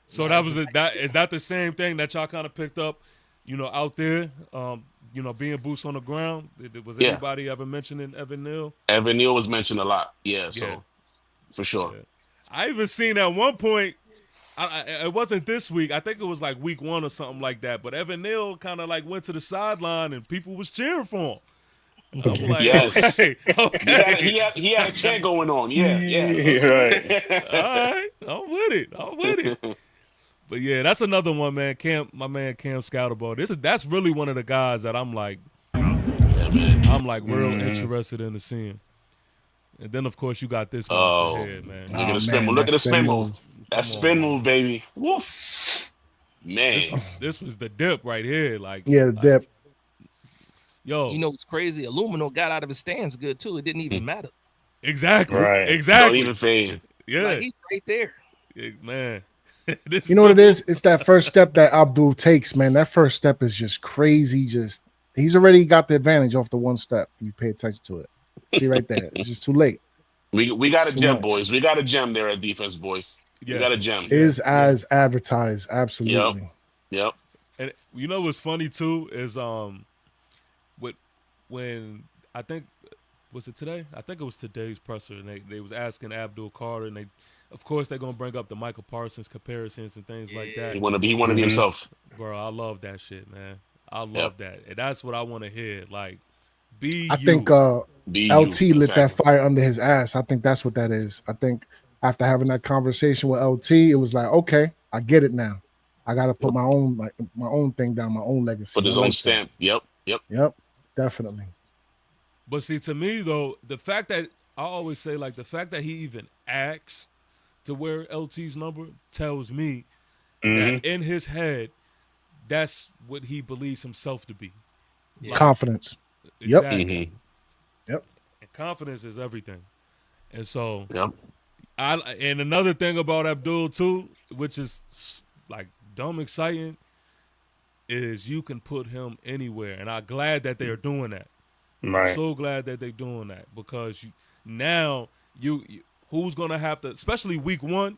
So is that the same thing that y'all kind of picked up, out there? Being boots on the ground. Was anybody ever mentioning Evan Neal? Evan Neal was mentioned a lot. Yeah. So. For sure. Yeah. I even seen at one point, it wasn't this week. I think it was like week 1 or something like that. But Evan Neal kind of like went to the sideline and people was cheering for him. I'm like, yes. Okay. He had a chant going on. Yeah. Right. All right. I'm with it. But yeah, that's another one, man. My man Cam Scoutaball. That's really one of the guys that I'm like, real interested in to see him. And then, of course, you got this monster head, man. Look at the spin move. Look at the spin move. That spin move, baby. Woof. Man. This was the dip right here. The dip. Yo. It's crazy. Illumino got out of his stance good, too. It didn't even matter. Exactly. Right. Don't Exactly. even fade. Yeah. Like he's right there. Man. This You know what it dude. is? It's that first step that Abdul takes, man. That first step is just crazy. Just he's already got the advantage off the one step. You pay attention to it. See right there. It's just too late. We got It's a too gem, much. boys. We got a gem there at defense, boys. We Yeah. got a gem. Yeah. Is Yeah. as advertised. Yep. Absolutely. Yep. And you know what's funny too is with when I think was it today? I think it was today's presser, and they was asking Abdul Carter, and they, of course, they're gonna bring up the Michael Parsons comparisons and things like that. He wanna be himself. Bro, I love that shit, man. I Yep. love that, and that's what I want to hear. Like, be I think you. Be you. LT lit that Exactly. fire under his ass. I think that's what that is. I think after having that conversation with LT, it was like, okay, I get it now. I got to put my own thing down, my own legacy. Put his I own like stamp. Yep. Yep. that. Yep, definitely. But see, to me though, the fact that I always say, like, the fact that he even asked to wear LT's number tells me that in his head, that's what he believes himself to be. Yeah. Confidence. Yep. Exactly. Yep. And confidence is everything. And so, Yep. and another thing about Abdul too, which is like dumb exciting, is you can put him anywhere, and I'm glad that they are doing that. Right. I'm so glad that they're doing that because now who's gonna have to, especially week one,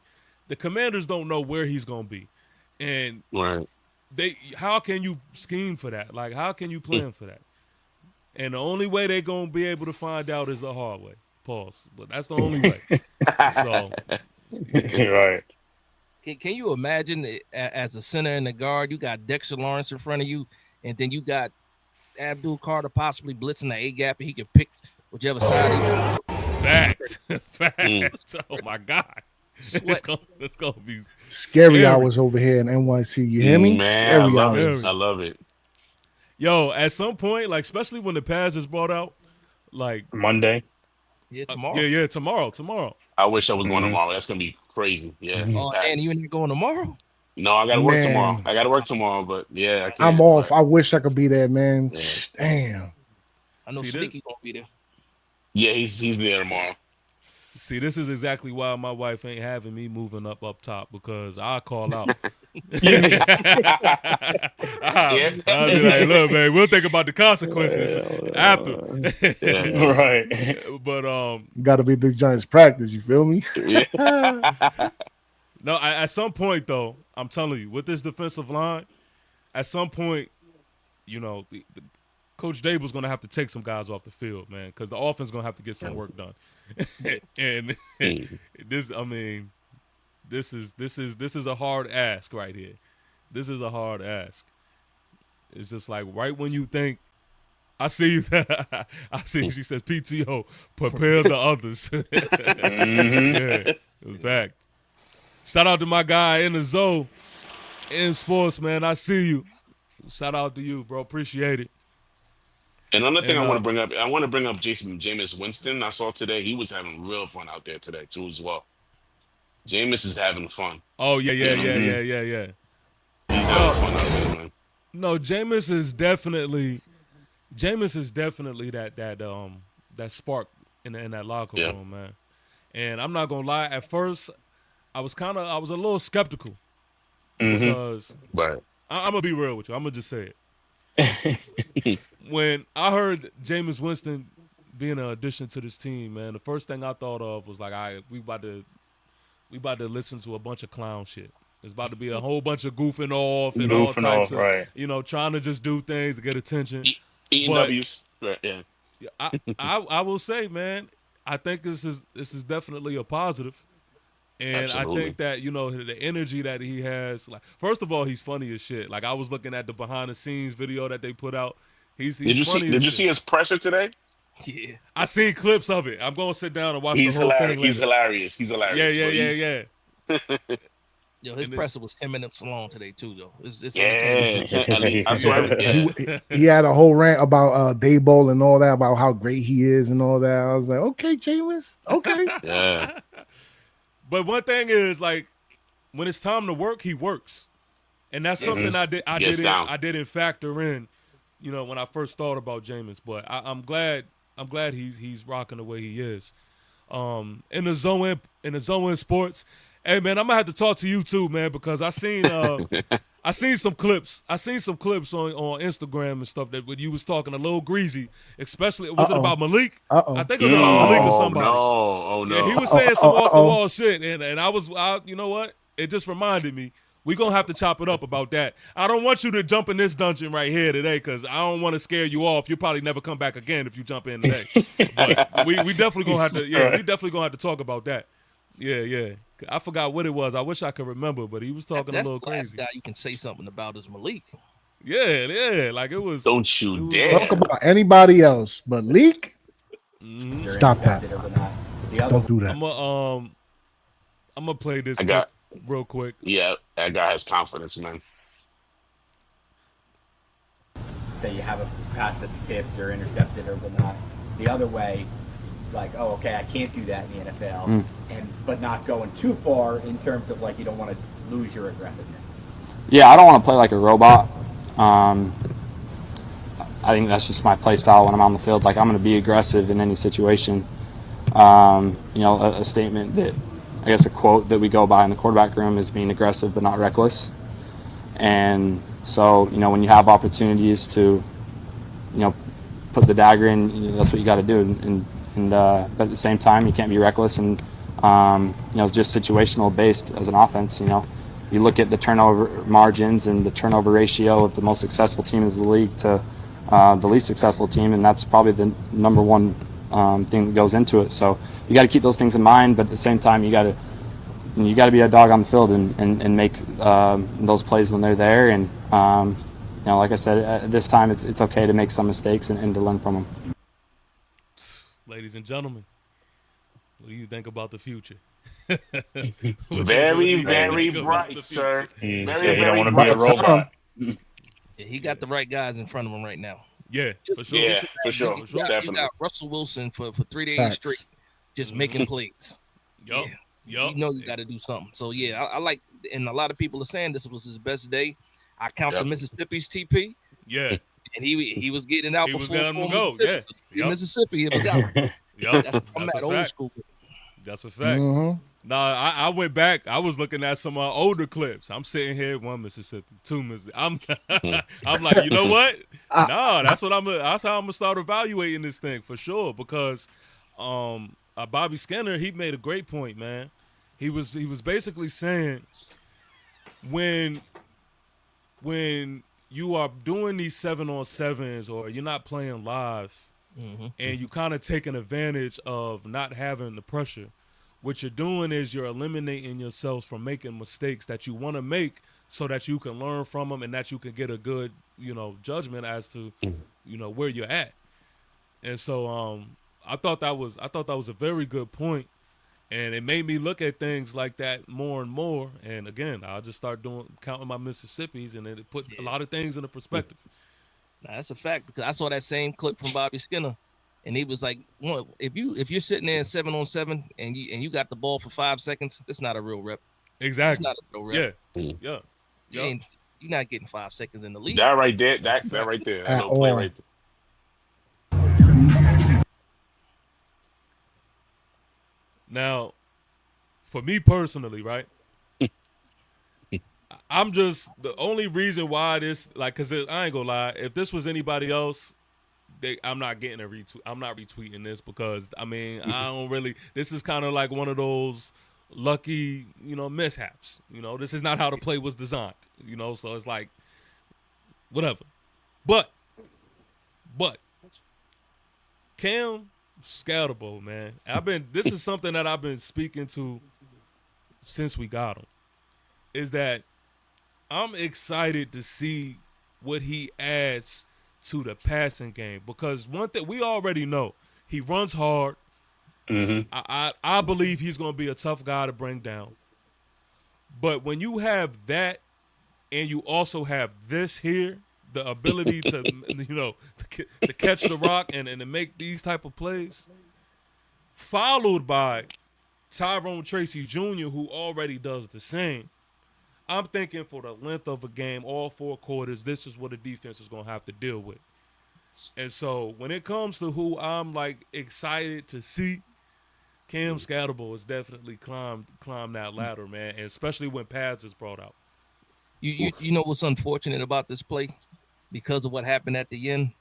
the Commanders don't know where he's gonna be, and Right. how can you scheme for that? Like, how can you plan for that? And the only way they're gonna be able to find out is the hard way. Pause. But that's the only way. So, Right. Can you imagine as a center and the guard, you got Dexter Lawrence in front of you, and then you got Abdul Carter possibly blitzing the A gap, and he can pick whichever side he fact. Oh my God. It's gonna be Scary hours over here in NYC. You hear me? Man, I Scary love hours. it. I love it. Yo, at some point, like especially when the pass is brought out, like Monday. Yeah, tomorrow. Yeah, tomorrow. I wish I was going tomorrow. That's gonna be crazy. Yeah. Oh, and you ain't going tomorrow? No, I gotta work Man. tomorrow. I gotta work tomorrow, but yeah, I can't. I'm off. I wish I could be there, man. Yeah. Damn. I know Sneaky gonna be there. Yeah, he's there tomorrow. See, this is exactly why my wife ain't having me moving up top because I call out. I'll be like, look, man, we'll think about the consequences after. Right. But Got to be the Giants' practice. You feel me? No, at some point though, I'm telling you, with this defensive line, at some point, you know, Coach Dable's going to have to take some guys off the field, man, because the offense is going to have to get some work done. And this, I mean, this is a hard ask right here. This is a hard ask. It's just like right when you think, I see you. I see. She says, "PTO, prepare the others." Yeah, in fact. Shout out to my guy in the zone, in sports, man. I see you. Shout out to you, bro. Appreciate it. Another thing I want to bring up Jameis Winston. I saw today he was having real fun out there today too as well. Jameis is having fun. Oh yeah. He's having fun out there, man. No, Jameis is definitely that spark in that locker room, man. And I'm not gonna lie. At first, I was a little skeptical because I'm gonna be real with you. I'm gonna just say it. When I heard Jameis Winston being an addition to this team, man, the first thing I thought of was like, all right, we about to listen to a bunch of clown shit. It's about to be a whole bunch of goofing off and all types of, right. you know, trying to just do things to get attention. Eating W's. Right, yeah. I will say, man, I think this is definitely a positive. And Absolutely. I think that, you know, the energy that he has, like, first of all, he's funny as shit. Like, I was looking at the behind the scenes video that they put out. He's funny. Did you see his pressure today? Yeah. I seen clips of it. I'm gonna sit down and watch He's the whole hilarious. thing. He's hilarious. He's hilarious. Yeah. Yo, his presser was 10 minutes long today too, though. It's I swear. Yeah. He had a whole rant about Dayball and all that, about how great he is and all that. I was like, okay, Jameis, okay. Yeah. But one thing is, like, when it's time to work, he works, and that's something I didn't factor in, you know, when I first thought about Jameis. But I'm glad he's rocking the way he is. in the zone in sports. Hey man, I'm gonna have to talk to you too, man, because I seen some clips. I seen some clips on Instagram and stuff that when you was talking a little greasy, especially was it about Malik? I think it was about Malik or Oh somebody. no! Oh Yeah, he no! was saying some off the wall shit, and you know what? It just reminded me. We gonna have to chop it up about that. I don't want you to jump in this dungeon right here today, because I don't want to scare you off. You'll probably never come back again if you jump in today. But we definitely gonna have to. Yeah, we definitely gonna have to talk about that. Yeah. I forgot what it was. I wish I could remember, but he was talking a That's little the last crazy. guy you can say something about is Malik. Yeah. Like it was. Don't you It was, dare! Talk about anybody else, but Leak. Mhm. Stop that. Don't do that. I'm gonna play this I clip got. real quick. Yeah, that guy has confidence, man. Say you have a pass that's tipped or intercepted or whatnot. The other way, like, oh, okay, I can't do that in the NFL, but not going too far in terms of like you don't want to lose your aggressiveness. Yeah, I don't want to play like a robot. I think that's just my play style when I'm on the field. Like I'm going to be aggressive in any situation. A statement that I guess a quote that we go by in the quarterback room is being aggressive but not reckless. And so, when you have opportunities to, put the dagger in, that's what you got to do. But at the same time, you can't be reckless and, it's just situational based as an offense. You look at the turnover margins and the turnover ratio of the most successful team in the league to the least successful team, and that's probably the number one thing that goes into it. So you got to keep those things in mind, but at the same time, you got to be a dog on the field and make those plays when they're there. And like I said, at this time, it's okay to make some mistakes and to learn from them. Ladies and gentlemen, what do you think about the future? Very, very bright, sir. He Very, said he don't very want to be a bright. robot. Yeah, he got the right guys in front of him right now. Yeah, for sure. Yeah, for sure. You Definitely. got Russell Wilson for 3 days Facts. straight, just making plays. Yup. You know you got to do something. So yeah, I like, and a lot of people are saying this was his best day. I count the Mississippi's TP. Yeah. And he was getting out He was before letting him go. Yeah. Yup. Mississippi. It was out. Yup. That's from that a old fact. school. That's a fact. Nah, I went back. I was looking at some older clips. I'm sitting here, 1 Mississippi, 2 Mississippi. I'm like, you know what? Nah, that's how I'm gonna start evaluating this thing for sure. Because Bobby Skinner, he made a great point, man. He was basically saying when you are doing these 7-on-7s or you're not playing live, and you kind of taking advantage of not having the pressure, what you're doing is you're eliminating yourselves from making mistakes that you want to make so that you can learn from them and that you can get a good, judgment as to, where you're at. And so I thought that was a very good point, and it made me look at things like that more and more. And again, I'll just start counting my Mississippis, and it put a lot of things into perspective. Now, that's a fact, because I saw that same clip from Bobby Skinner, and he was like, well, if you're sitting there in 7-on-7 and you got the ball for 5 seconds, that's not a real rep. Exactly. It's not a real rep. Yeah. You're not getting 5 seconds in the league. That right there, that right there, that little play right there. Now, for me personally, right? I'm just the only reason why this, like, because I ain't gonna lie, if this was anybody else, I'm not getting a retweet. I'm not retweeting this because I don't really. This is kind of like one of those lucky, mishaps. This is not how the play was designed. So it's like whatever. But Cam Scatterbo, man. This is something that I've been speaking to since we got him. Is that I'm excited to see what he adds to the passing game, because one thing we already know, he runs hard. I believe he's going to be a tough guy to bring down. But when you have that, and you also have this here, the ability to to catch the rock and to make these type of plays, followed by Tyrone Tracy Jr., who already does the same. I'm thinking for the length of a game, all 4 quarters, this is what the defense is going to have to deal with. And so when it comes to who I'm excited to see, Cam Scatterbo has definitely climbed that ladder, man, and especially when pads is brought out. You know what's unfortunate about this play because of what happened at the end?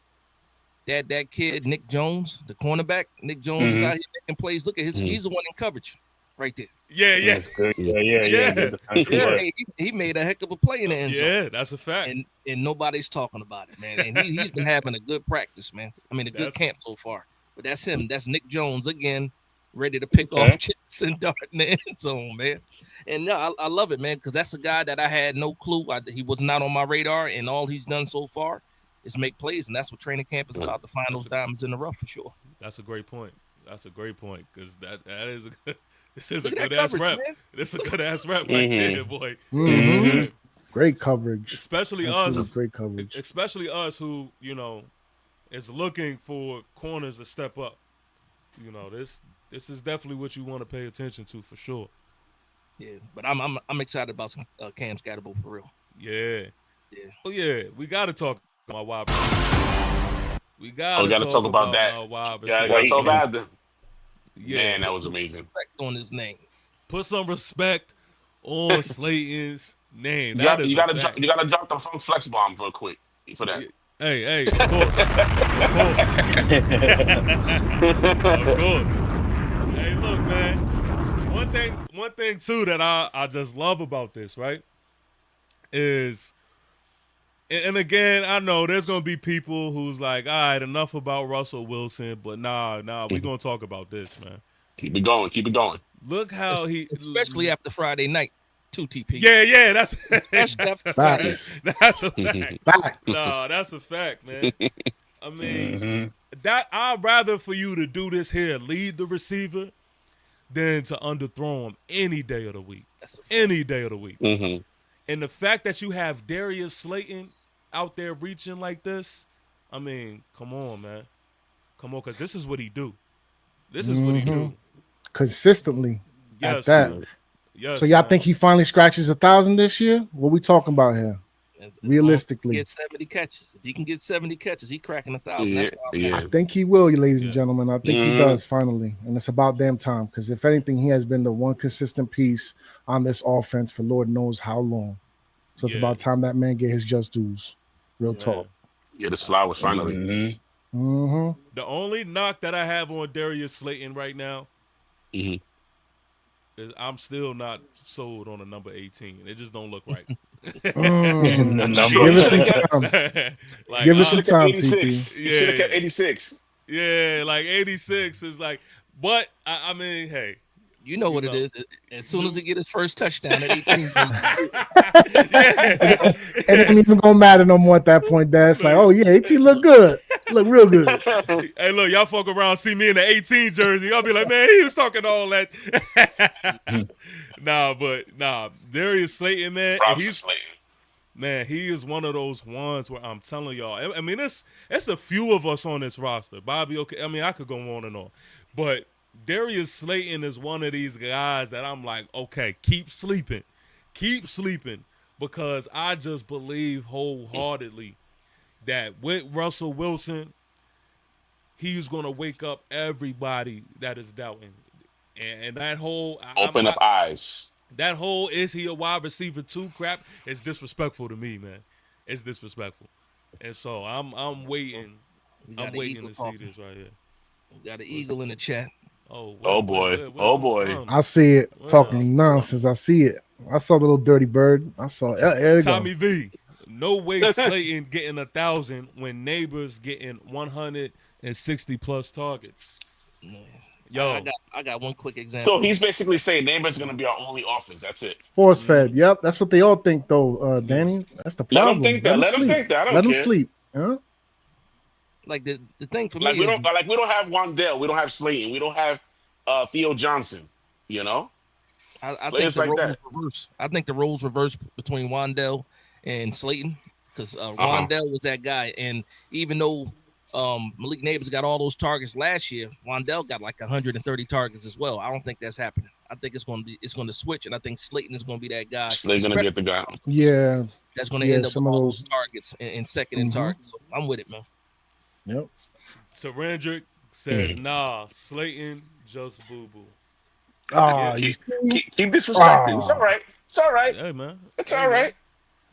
That kid, Nick Jones, the cornerback, Nick Jones is out here making plays. Look at he's the one in coverage right there. Yeah. That's good. Yeah. Good defensive play. He made a heck of a play in the end zone. Yeah, that's a fact. And nobody's talking about it, man. And he's been having a good practice, man. I mean, a good camp so far. But that's him. That's Nick Jones again, ready to pick off chips and dart in the end zone, man. And no, I love it, man, because that's a guy that I had no clue. He was not on my radar, and all he's done so far is make plays, and that's what training camp is about, to find those diamonds in the rough for sure. That's a great point. Because that is a good – this is a Look at good that ass coverage, rep. man. This is a good ass rep right there, boy. Mm-hmm. Great coverage. Especially Absolutely us. Great coverage. Especially us who, is looking for corners to step up. This is definitely what you want to pay attention to for sure. Yeah, but I'm excited about some Cam Scatterbo for real. Yeah. Yeah. Oh yeah, we got to talk about my wide receiver. We got to talk about that. my wide Yeah, receiver. talk about that. Yeah. Man, that was amazing. Respect on his name. Put some respect on Slayton's name. You gotta drop the funk flex bomb real quick for that. Hey, of course. Of course. Hey, look, man. One thing too that I just love about this, right, is, and again, I know there's gonna be people who's like, all right, enough about Russell Wilson, but nah, we're gonna talk about this, man. Keep it going. Look how especially after Friday night, 2 TP. Yeah, that's Facts. That's a fact. Facts. No, that's a fact, man. I mean, that I'd rather for you to do this here, lead the receiver, than to underthrow him any day of the week. Any day of the week. Mm-hmm. And the fact that you have Darius Slayton out there reaching like this, I mean, come on, man. Come on, because this is what he do. This is what he do. Consistently Yes, at that. man. Yes, So y'all man. think he finally scratches 1,000 this year? What we talking about here? Realistically, Get 70 catches. If he can get 70 catches, he cracking 1,000. Yeah, That's why I'm I think he will, ladies and gentlemen. I think he does finally, and it's about damn time. Because if anything, he has been the one consistent piece on this offense for Lord knows how long. So it's about time that man get his just dues. Real talk. Yeah, this flowers finally. Mm-hmm. The only knock that I have on Darius Slayton right now is I'm still not sold on a number 18. It just don't look right. Give us some time. Like, Give us some time, 86. TP. You should have kept 86. Yeah, like 86 is like, but I mean, hey. You know what it is. As soon as he get his first touchdown at 18, It ain't even gonna matter no more at that point, Dad. It's like, oh yeah, 18 look good. Look real good. Hey, look, y'all fuck around, see me in the 18 jersey. I'll be like, man, he was talking all that. Nah, Darius Slayton, man. Man, he is one of those ones where I'm telling y'all. I mean, it's a few of us on this roster. Bobby, okay. I mean, I could go on and on. But Darius Slayton is one of these guys that I'm like, okay, keep sleeping. Because I just believe wholeheartedly that with Russell Wilson, he's going to wake up everybody that is doubting. And that whole open up eyes. That whole is he a wide receiver too crap is disrespectful to me, man. It's disrespectful. And so I'm waiting. I'm waiting to see this right here. We got an eagle in the chat. Oh boy. I see it. Talking nonsense. I see it. I saw the little dirty bird. I saw it. Tommy V. No way Slayton getting 1,000 when Neighbors getting 160 plus targets. Yo, I got one quick example. So he's basically saying Neighbors gonna be our only offense. That's it. Force fed. Yep, that's what they all think though, Danny. That's the problem. Let them think that. Let them think that. I don't Let care. them sleep. Huh? Like the thing for Like me we is, don't have Wandell. We don't have Slayton. We don't have Theo Johnson. You know, I think the roles reverse. I think the roles reverse between Wandell and Slayton because Wandell was that guy, and even though Malik Neighbors got all those targets last year, Wandell got like 130 targets as well. I don't think that's happening. I think it's going to switch, and I think Slayton is going to be that guy. Slayton's going to get the guy. Yeah, that's going to end up with all those targets and second in targets. So I'm with it, man. Yep. Terendrick says, nah, Slayton just boo-boo. Ah, you Keep disrespecting. It's all ah. right. It's all right. Hey man, It's hey all man.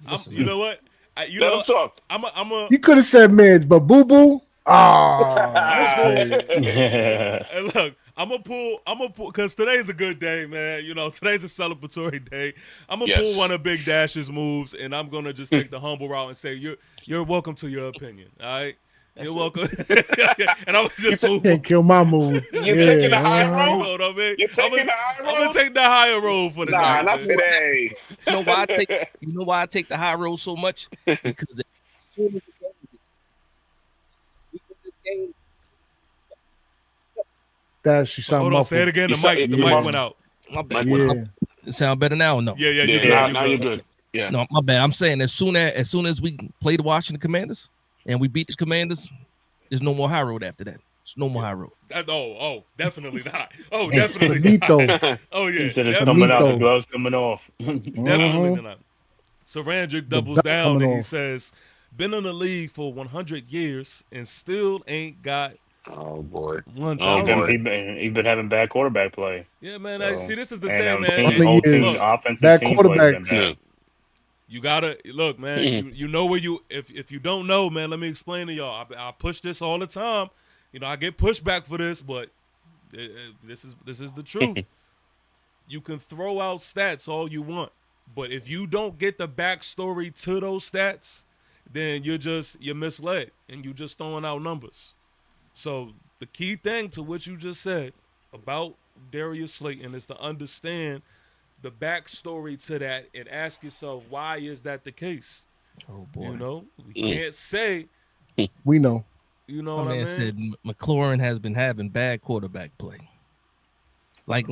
right. You know what? You Let know him what? talk. I'm a. You could have said mids, but boo boo. Ah, that's crazy. Hey, look, I'm gonna pull. Because today's a good day, man. You know, today's a celebratory day. I'm gonna pull one Yes. of Big Dash's moves, and I'm gonna just take the humble route and say you're welcome to your opinion. All right, you're That's it. welcome. And I'm gonna just move. Can't kill my mood. You're taking the Yeah. high You road? know what I mean? You're taking the high I'm gonna road? take the higher road for the Nah, night, not man. today. You know why I take the high road so much? Because as soon as the game gets- we get this game, Dash, you sound Hold on, muffled. say it again. You The you mic muffled. went out. my bad. Mike went Yeah. out. It sound better now or no? Yeah, you're Yeah, good. now you're good. Yeah. No, my bad. I'm saying as soon as we play the Washington Commanders and we beat the Commanders, there's no more high road after that. There's no more high road. Definitely not. Oh, definitely Finito. not. Oh He yeah, said it's definitely, coming out. The Finito. gloves coming off. definitely Mhm. not. Sarandrick The doubles belt down coming and he off. says, "Been in the league for 100 years and still ain't got Oh boy. Oh He been, 1,000." boy. he been he been having bad quarterback play. Yeah, man. So See, this is the and thing, man. team, Couple of whole team, years. Look, offensive Bad team play been quarterbacks. Yeah. bad. you gotta look, man. You know where you if you don't know, man. Let me explain to y'all. I push this all the time. You know, I get pushback for this, but this is the truth. You can throw out stats all you want, but if you don't get the backstory to those stats, then you're misled and you're just throwing out numbers. So the key thing to what you just said about Darius Slayton is to understand the backstory to that and ask yourself, why is that the case? Oh boy. You know, we can't say, We know. you know My what I man mean? said McLaurin has been having bad quarterback play. Like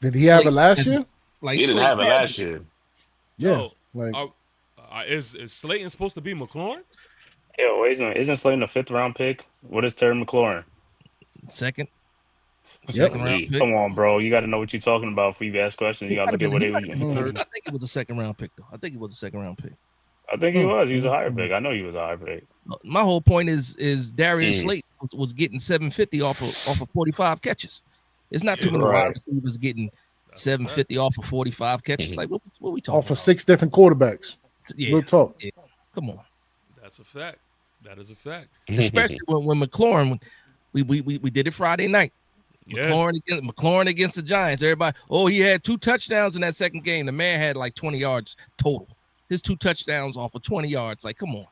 Did he have it Slayton last has- year? Like He didn't Slayton have it had last year. Yeah. No. Like Is Slayton supposed to be McLaurin? Yo, isn't Slayton a 5th-round pick? What is Terry McLaurin? second Yep. round pick. Come on, bro. You got to know what you're talking about before you ask questions. You He got to might have look at been, what he they. might have been third. I think it was a second round pick though. I think it was a second round pick. I think he was. He was a higher pick. I know he was a higher pick. My whole point is Darius Slayton was getting 750 off of 45 catches. It's not too many wide Right. receivers getting 750 off of 45 catches. Like what we talking off of about? 6 different quarterbacks. Yeah, Real talk. yeah. Come on. That's a fact. That is a fact. Especially when McLaurin, we did it Friday night. Yeah. McLaurin against the Giants. Everybody, he had 2 touchdowns in that second game. The man had like 20 yards total. His 2 touchdowns off of 20 yards. Like, come on.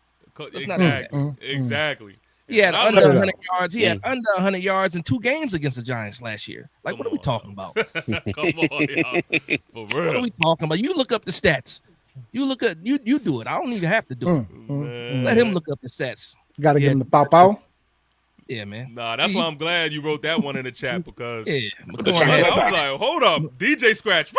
Let's not do that. Exactly. He had And I under look- 100 yards. He had under 100 yards in 2 games against the Giants last year. Like, what are we talking about? Come on, y'all. For What are real. we talking about? You look up the stats. You look at you do it. I don't even have to do it. Man. Let him look up the stats. Got to Yeah. give him the pop out. Yeah, man. Nah, that's why I'm glad you wrote that one in the chat because Yeah, I McLaurin was had, like, hold up, DJ Scratch,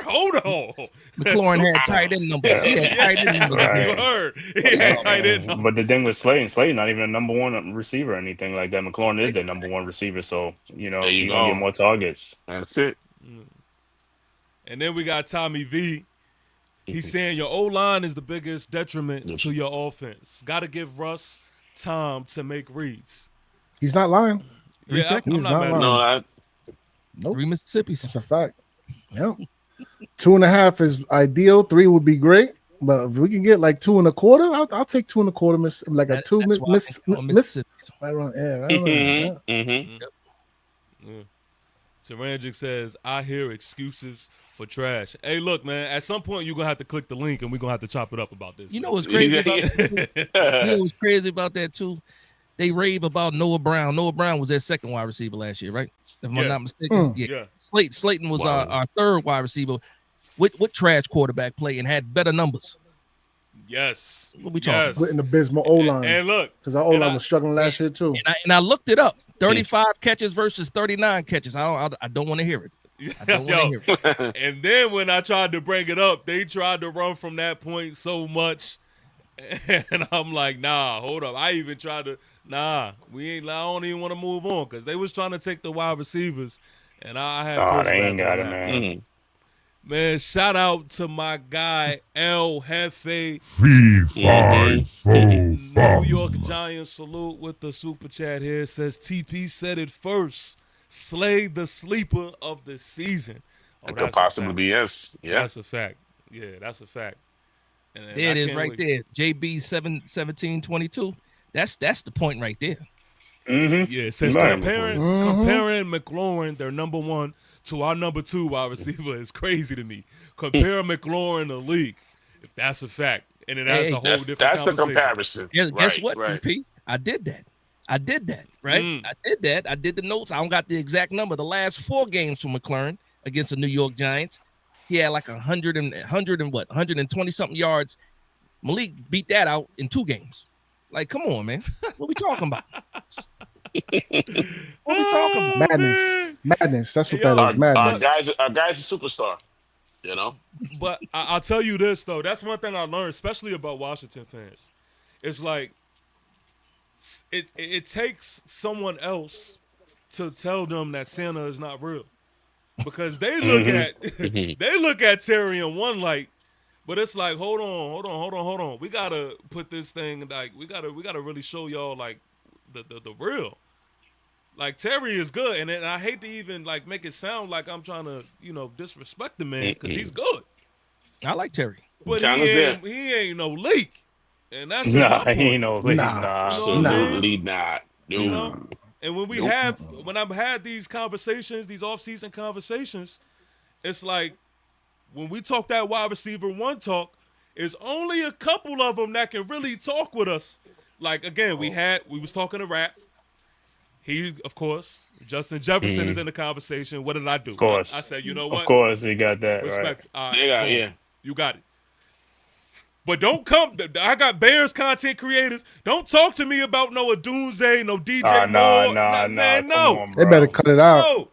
hold on. McLaurin had tight end numbers. He had tight end numbers. Right. You heard? He had tight end numbers. But the thing with Slayton not even a number 1 receiver or anything like that. McLaurin is their number 1 receiver, so There you you're gonna go. get more targets. That's it. And then we got Tommy V. He's saying your O-line is the biggest detriment to your offense. Got to give Russ time to make reads. He's not lying. Yeah, seconds. I'm not He's mad not at No, that. Nope. 3 Mississippis. That's a fact. Yep. 2.5 is ideal. 3 would be great. But if we can get like 2 1/4, I'll take 2 1/4. Like a 2 That's why I miss. think Mississippi. Right around, yeah, right around, yeah. Saranjic says, I hear excuses for trash. Hey, look, man, at some point you're going to have to click the link and we're going to have to chop it up about this. You know man. what's crazy about that? You know what's crazy about that too? They rave about Noah Brown. Noah Brown was their second wide receiver last year, right? If I'm Yeah. not mistaken. Yeah. Slayton was Wow. our third wide receiver with trash quarterback play and had better numbers. Yes. What we talking With an abysmal O line. And look, Because our O line was struggling last year too. And I looked it up. 35 catches versus 39 catches. I don't want to hear it. I don't want to hear it. and then when I tried to bring it up, they tried to run from that point so much. And I'm like, nah, hold up. I even tried to, I don't even want to move on because they was trying to take the wide receivers. And I had Oh, pushback they ain't got on it, that. man. Man, shout out to my guy, El Jefe. New York Giants salute with the super chat here. Says TP said it first. Slay the sleeper of the season. Oh, It could that's a possibly fact. be yes. Yeah. That's a fact. Yeah, that's a fact. And There I it is, can't right wait. there. JB 1722. That's the point right there. Yeah, it says Right. comparing McLaurin, their number one, to our number two wide receiver is crazy to me. Compare McLaurin the league, if that's a fact, and then that's Hey, a whole different That's the conversation. comparison. Guess Right. what, Right. EP? I did that. Right? I did that. I did the notes. I don't got the exact number. The last 4 games from McLaurin against the New York Giants, he had like 120 something yards. Malik beat that out in 2 games. Like, come on, man. What we talking about? What we talking about? Madness. That's what Yo, that is. Madness. Our guy's a superstar. You know. But I'll tell you this though, that's one thing I learned, especially about Washington fans. It's like it takes someone else to tell them that Santa is not real, because they look at Terry in one light, but it's like hold on. We gotta put this thing like we gotta really show y'all like the real. Like Terry is good, and I hate to even like make it sound like I'm trying to disrespect the man because he's good, I like Terry. but Talent's there. he ain't no leak, and that's Nah, my point. he ain't no league. Nah. Nah. Absolutely not. You know? No. And when when I've had these conversations, these off-season conversations, it's like when we talk that wide receiver one talk, it's only a couple of them that can really talk with us. Like again, we was talking to Rap. He, of course, Justin Jefferson is in the conversation. What did I do? Of course. I said, you know what? Of course, he got that Respect. All right, They got boom. yeah. You got it. But don't come. I got Bears content creators. Don't talk to me about no Adunze, no DJ Moore. Man, no. Come on, They bro. better cut it out. No.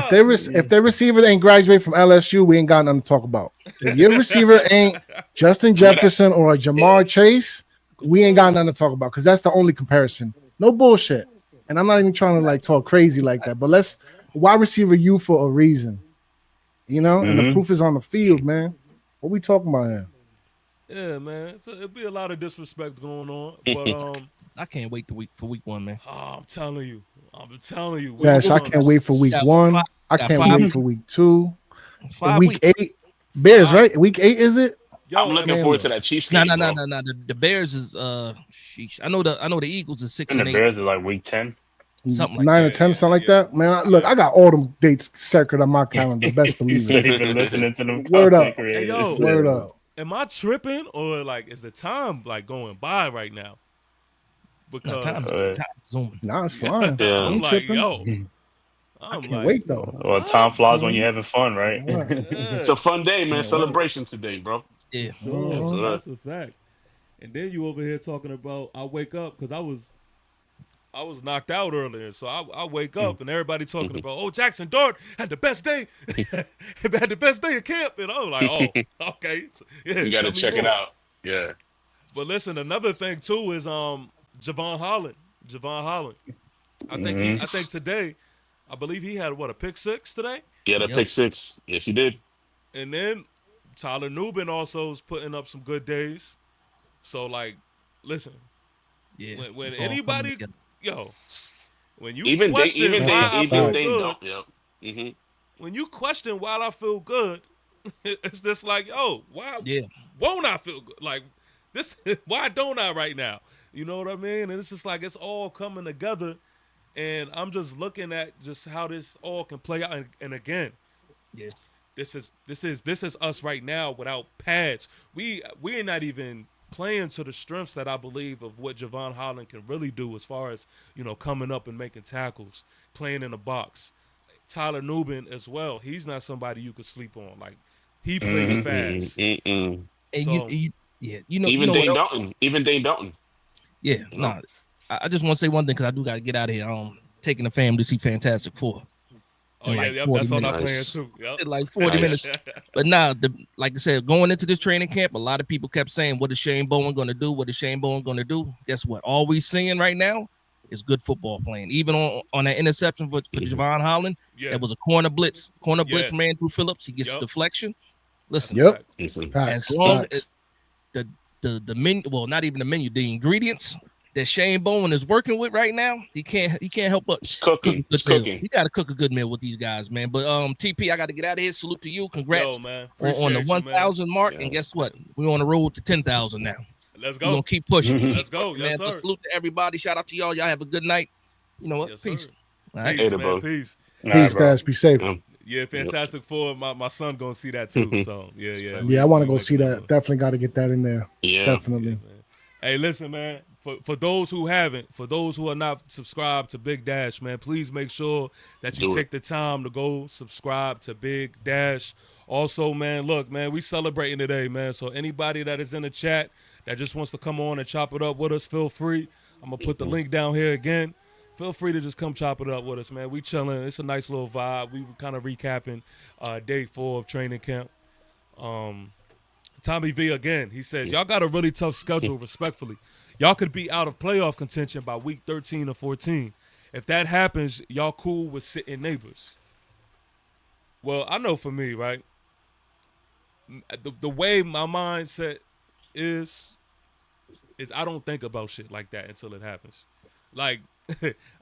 If their receiver ain't graduate from LSU, we ain't got nothing to talk about. If your receiver ain't Justin Jefferson or Jamar Chase, we ain't got nothing to talk about because that's the only comparison. No bullshit. And I'm not even trying to like talk crazy like that. But let's wide receiver you for a reason, and the proof is on the field, man. What we talking about here? Yeah, man. So it'll be a lot of disrespect going on, but I can't wait for week 1, man. I'm telling you. Yes, I can't wait for week Got 1. five- I got can't five- wait for week 2. 5 Week weeks. 8. Bears, right? Week 8 is it? Yo, I'm looking forward to that Chiefs No. game. bro. The Bears is sheesh. I know the Eagles is 6 And and the 8. Bears is like week 10. Something like 9 that. or 10, something like that. Man, look, I got all them dates circled on my calendar. Best He believe said it. he been listening to them Word content up. creators. Hey, yo. Word up. am I tripping or like is the time like going by right now? No, Because time zooming. Nah, it's fine. Yeah. I'm I'm like, tripping. yo, I I'm can't like, wait though. Well, time flies when you're having fun, right? It's a fun day, man. Celebration today, bro. Yeah. sure, That's what that's a fact. And then you over here talking about I wake up because I was knocked out earlier, so I wake up and everybody talking about Jackson Dart had the best day, had the best day of camp, and I'm like, oh, okay, yeah, You got to tell me check it more. out. Yeah. But listen, another thing too is Javon Holland. I think today, I believe he had a pick 6 today, Yeah, the Yep. pick 6. Yes, he did. and then Tyler Nubin also is putting up some good days. So like, listen, Yeah. when It's all coming anybody, together. yo, when you Even they, question even why I they, feel even they good, don't. Yeah. hmm when you question why I feel good, it's just like, yo, why Yeah. won't I feel good? Like this, why don't I right now? You know what I mean? And it's just like it's all coming together, and I'm just looking at just how this all can play out. And again, Yeah. this is us right now without pads. We're not even playing to the strengths that I believe of what Javon Holland can really do as far as coming up and making tackles, playing in the box. Tyler Nubin as well. He's not somebody you could sleep on. Like he plays fast. Mm-mm. And So- you know Even what Dane else? Dalton. Even Dane Dalton. Yeah, no. I just want to say one thing because I do got to get out of here. Taking the family to see Fantastic Four. Oh in yeah, like yep, 40 that's on our minutes. plans too. Yep. In like 40 Nice. minutes. But now, like I said, going into this training camp, a lot of people kept saying, "What is Shane Bowen going to do? What is Shane Bowen going to do?" Guess what? All we seeing right now is good football playing. Even on that interception for Javon Holland, Yeah. that was a corner blitz. Corner blitz Yeah. from Andrew Phillips. He gets Yep. a deflection. Listen, Yep. Listen. Facts. as long Facts. as the menu, well, not even the menu, the ingredients, that Shane Bowen is working with right now, he can't help but It's cook a cooking. good It's meal. cooking. He got to cook a good meal with these guys, man. But TP, I got to get out of here. Salute to you. Congrats Yo, man. on the Appreciate you, man. 1,000 mark. And Yes. guess what? We're on the road to 10,000 now. Let's We're gonna go. keep pushing. Let's go. Pushing, Yes, man. But sir. salute to everybody. Shout out to y'all. Y'all have a good night. You know what? Yes, Peace. sir. All right. Peace, Later, man. bro. Peace. All right, Peace, bro. Dash. Be safe. Yeah, Fantastic Four. My son gonna see that too. So yeah. Yeah, I want to we go see making that. move. Definitely got to get that in there. Yeah. Definitely. Man. Hey, listen, man. For those who haven't, for those who are not subscribed to Big Dash, man, please make sure that you Do it. take the time to go subscribe to Big Dash. Also, man, look, man, we celebrating today, man. So anybody that is in the chat that just wants to come on and chop it up with us, feel free. I'm gonna put the link down here again. Feel free to just come chop it up with us, man. We chilling. It's a nice little vibe. We were kind of recapping day 4 of training camp. Tommy V again. He says, y'all got a really tough schedule, respectfully. Y'all could be out of playoff contention by week 13 or 14. If that happens, y'all cool with sitting neighbors. Well, I know for me, right? The way my mindset is I don't think about shit like that until it happens. Like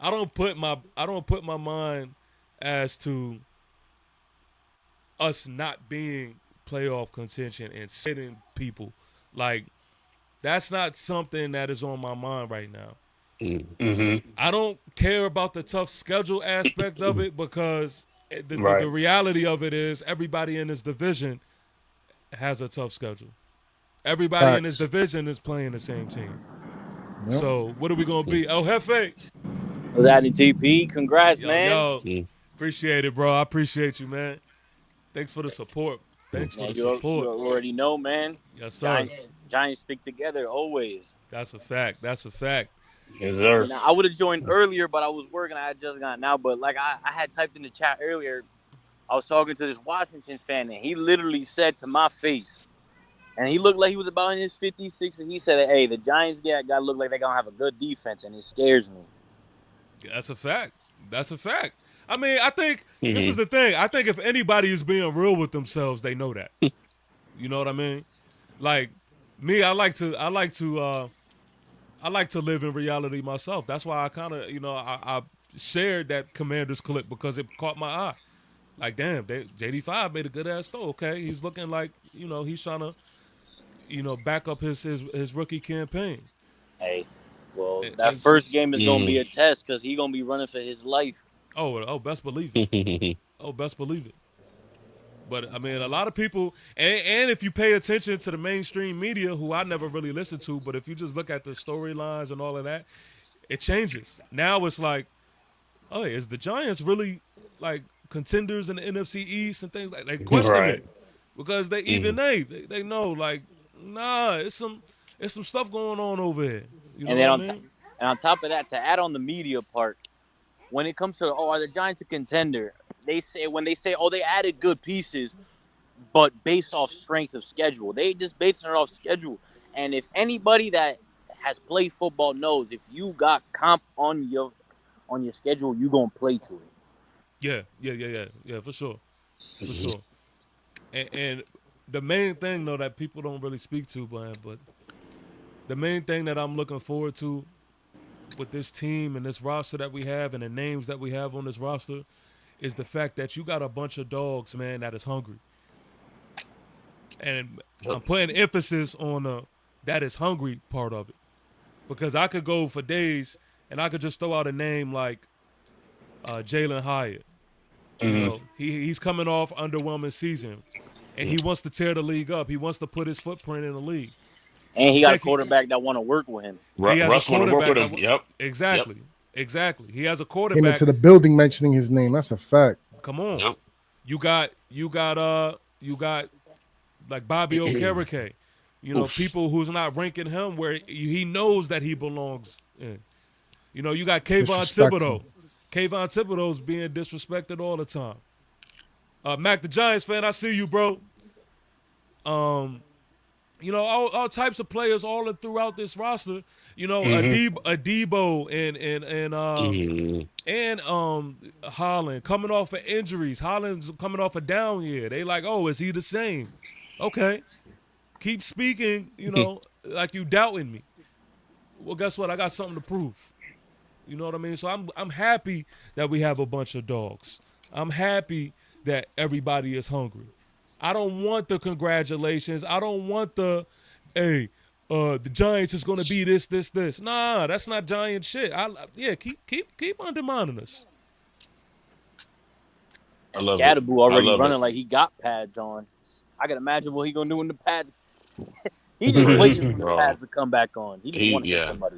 I don't put my mind as to us not being playoff contention and sitting people. Like that's not something that is on my mind right now. Mm-hmm. I don't care about the tough schedule aspect of it because the Right. reality of it is everybody in this division has a tough schedule. Everybody in this Facts. division is playing the same team. Yep. So what are we gonna be? El Jefe. What's happening, TP? Congrats, Yo, man. Mm. appreciate it, bro. I appreciate you, man. Thanks for the support. Thanks for Man, the you support. already know, man. Yes, sir. Giants stick together always. That's a fact. That's a fact. Yes, sir. Now, I would have joined earlier, but I was working. I had just got now. But like I had typed in the chat earlier, I was talking to this Washington fan, and he literally said to my face, and he looked like he was about in his 50s, 60s. He said, hey, the Giants got to look like they're going to have a good defense, and it scares me. That's a fact. That's a fact. I mean, I think this is the thing. I think if anybody is being real with themselves, they know that. You know what I mean? Like me, I like to live in reality myself. That's why I kind of, I shared that Commanders clip because it caught my eye. Like, damn, JD5 made a good ass throw. Okay, he's looking like, he's trying to, back up his rookie campaign. Hey, well, And- that and- first game is going to be a test because he's going to be running for his life. Oh, best believe it. Best believe it. But I mean, a lot of people, and if you pay attention to the mainstream media, who I never really listen to, but if you just look at the storylines and all of that, it changes. Now it's like, oh, is the Giants really like contenders in the NFC East and things like? They question Right. it because they even they know like, nah, it's some stuff going on over here. You know And then what I mean? and on top of that, to add on the media part, when it comes to are the Giants a contender? They say they added good pieces, but based off strength of schedule, they just based it off schedule. And if anybody that has played football knows, if you got comp on your schedule, you gonna play to it. Yeah, for sure. And the main thing though that people don't really speak to, but the main thing that I'm looking forward to with this team and this roster that we have and the names that we have on this roster is the fact that you got a bunch of dogs, man, that is hungry. And I'm putting emphasis on the that is hungry part of it. Because I could go for days and I could just throw out a name like Jalen Hyatt. You know, he's coming off underwhelming season. And he wants to tear the league up. He wants to put his footprint in the league. And he got a quarterback that want to work with him. Russ want to work with him. Yep. Exactly. He has a Came quarterback. into the building mentioning his name. That's a fact. Come on. Yep. You got like Bobby Okereke. People who's not ranking him where he knows that he belongs in. You got Kayvon Disrespectful. Thibodeau. Kayvon Thibodeau's being disrespected all the time. Mac, the Giants fan, I see you, bro. All types of players all throughout this roster. Adebo and Holland coming off of injuries. Holland's coming off a down year. They like, oh, is he the same? Okay. Keep speaking, like you doubting me. well, guess what? I got something to prove. You know what I mean? So I'm happy that we have a bunch of dogs. I'm happy that everybody is hungry. I don't want the congratulations. I don't want hey, the Giants is gonna be this. Nah, that's not Giant shit. Yeah, keep undermining us. I And love it. Scatterboo I already love running it. like he got pads on. I can imagine what he gonna do when the pads. He just Crazy, waiting for the bro. pads to come back on. He just want to hit somebody.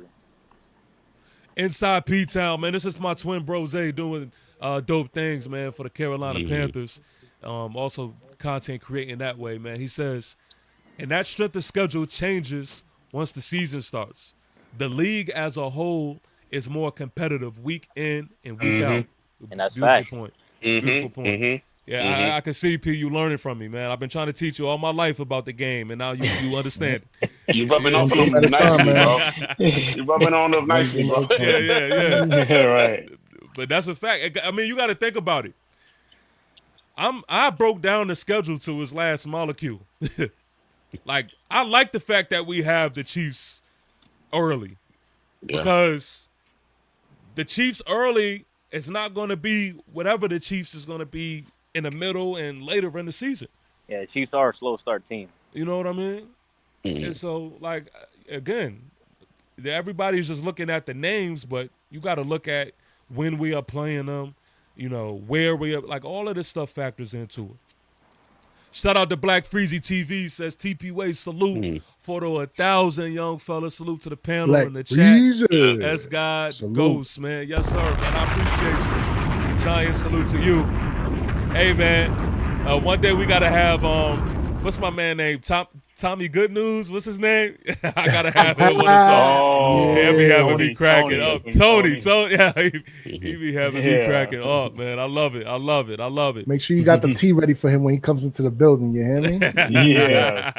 Inside P-Town, man. This is my twin bros doing dope things, man, for the Carolina Panthers. Also content creating that way, man. He says, and that strength of schedule changes once the season starts. The league as a whole is more competitive week in and week out. And that's Beautiful facts. point. Beautiful point. Yeah, I can see, P, you learning from me, man. I've been trying to teach you all my life about the game, and now you understand. You rubbing off on One game them at a time, nicely, bro. man. You rubbing on them One nicely, game bro. at a time. Yeah. Yeah, right. But that's a fact. I mean, you got to think about it. I broke down the schedule to its last molecule. Like, I like the fact that we have the Chiefs early because the Chiefs early is not going to be whatever the Chiefs is going to be in the middle and later in the season. Yeah, the Chiefs are a slow start team. You know what I mean? And so, like, again, everybody's just looking at the names, but you got to look at when we are playing them, you know, where we are. Like, all of this stuff factors into it. Shout out to Black Freezy TV, says TP Way, salute for the 1,000 young fellas. Salute to the panel Black in the chat. Freezy. That's God Salute. Ghost, man. Yes, sir, man. I appreciate you. Giant salute to you. Hey, man, one day we got to have, what's my man name? Tommy Good News? What's his name? I got to have him on the show. He'll be having me cracking up. Tony. Yeah, he be having me cracking up, man. I love it. Make sure you got the tea ready for him when he comes into the building. You hear me? Yeah.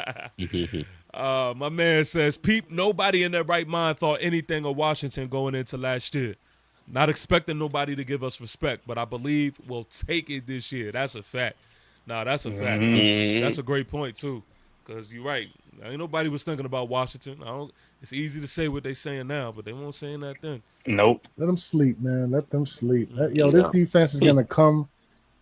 My man says, Peep, nobody in their right mind thought anything of Washington going into last year. Not expecting nobody to give us respect, but I believe we'll take it this year. That's a fact. Nah, that's a fact. That's a great point, too, because you're right. Ain't nobody was thinking about Washington. It's easy to say what they saying now, but they won't saying that then. Nope. Let them sleep, man. Let them sleep. This defense is gonna come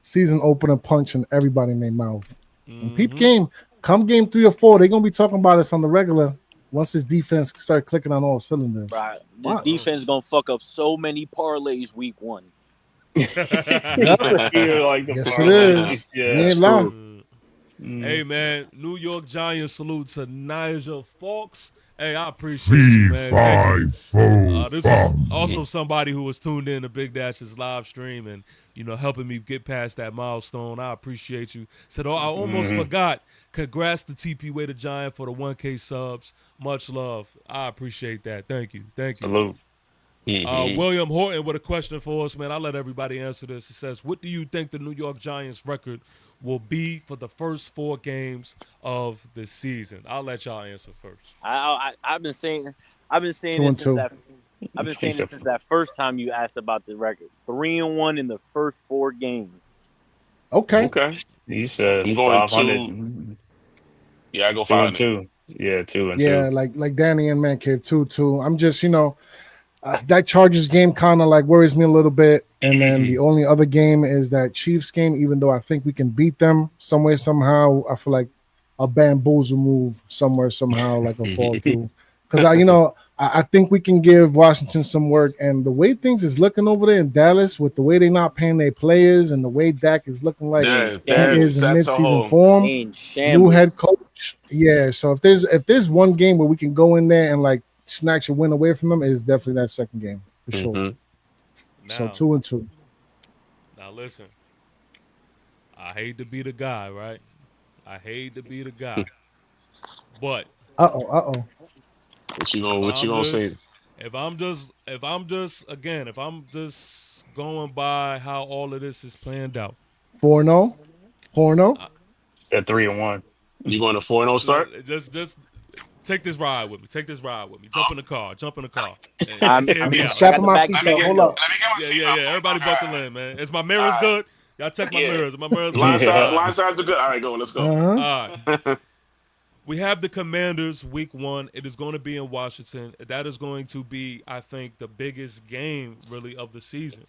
season opener punching everybody in their mouth. And peep game, come game 3 or 4, they're gonna be talking about us on the regular once this defense start clicking on all cylinders. Right. This defense gonna fuck up so many parlays week 1. Yes, it is. Yeah, You ain't lying. Hey, man, New York Giants salute to Nigel Fawkes. Hey, I appreciate you, man. Thank you. This is also somebody who was tuned in to Big Dash's live stream and, you know, helping me get past that milestone. I appreciate you. Said, I almost forgot. Congrats to TP Way the Giant for the 1K subs. Much love. I appreciate that. Thank you. Salute. William Horton with a question for us, man. I'll let everybody answer this. It says, what do you think the New York Giants record will be for the first 4 games of the season? I'll let y'all answer first. I've been saying this since that first time you asked about the record. 3-1 in the first 4 games. Okay. He says I'm going 500. Yeah, I go 2-2. 500. Yeah, 2-2. Yeah, like Danny and Man Cave 2-2. I'm just, that Chargers game kind of like worries me a little bit. And then the only other game is that Chiefs game, even though I think we can beat them some way, somehow. I feel like a bamboozle move somewhere, somehow, like a fall through. Because, I think we can give Washington some work. And the way things is looking over there in Dallas with the way they're not paying their players and the way Dak is looking like he is in midseason form, new head coach. Yeah, so if there's one game where we can go in there and like snatch a win away from them, is definitely that second game for sure. So 2-2. Now listen, I hate to be the guy, right? But What you gonna say? If I'm just going by how all of this is planned out. 4-0? Said 3-1. You going to 4-0 start? Just take this ride with me. Jump in the car. I'm strapping my seatbelt. Hold up. Yeah. Everybody buckle in, man. Is my mirrors good? Y'all check my mirrors. My mirrors Blind sides are good. All right, go. Let's go. All right. We have the Commanders week 1. It is going to be in Washington. That is going to be, I think, the biggest game really of the season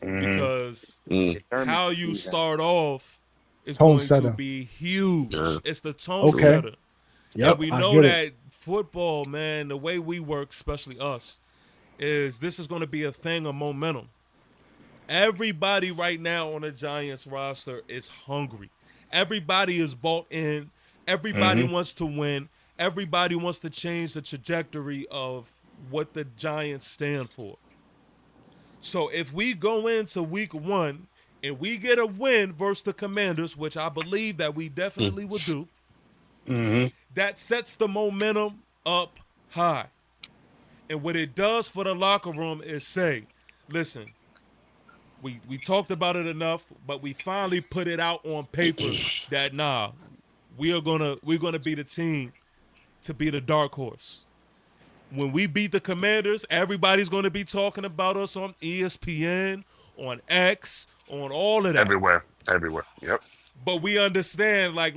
because Determines how the you season. start off is Tone going setter. to be huge. Yeah. It's the tone Okay. setter. Yep, And we I know get that it. football, man, the way we work, especially us, is this is going to be a thing of momentum. Everybody right now on the Giants roster is hungry. Everybody is bought in. Everybody wants to win. Everybody wants to change the trajectory of what the Giants stand for. So if we go into week 1 and we get a win versus the Commanders, which I believe that we definitely will do, that sets the momentum up high. And what it does for the locker room is say, listen, we talked about it enough, but we finally put it out on paper that we're gonna be the team to be the dark horse. When we beat the Commanders, everybody's gonna be talking about us on ESPN, on X, on all of that. Everywhere. Yep. But we understand, like,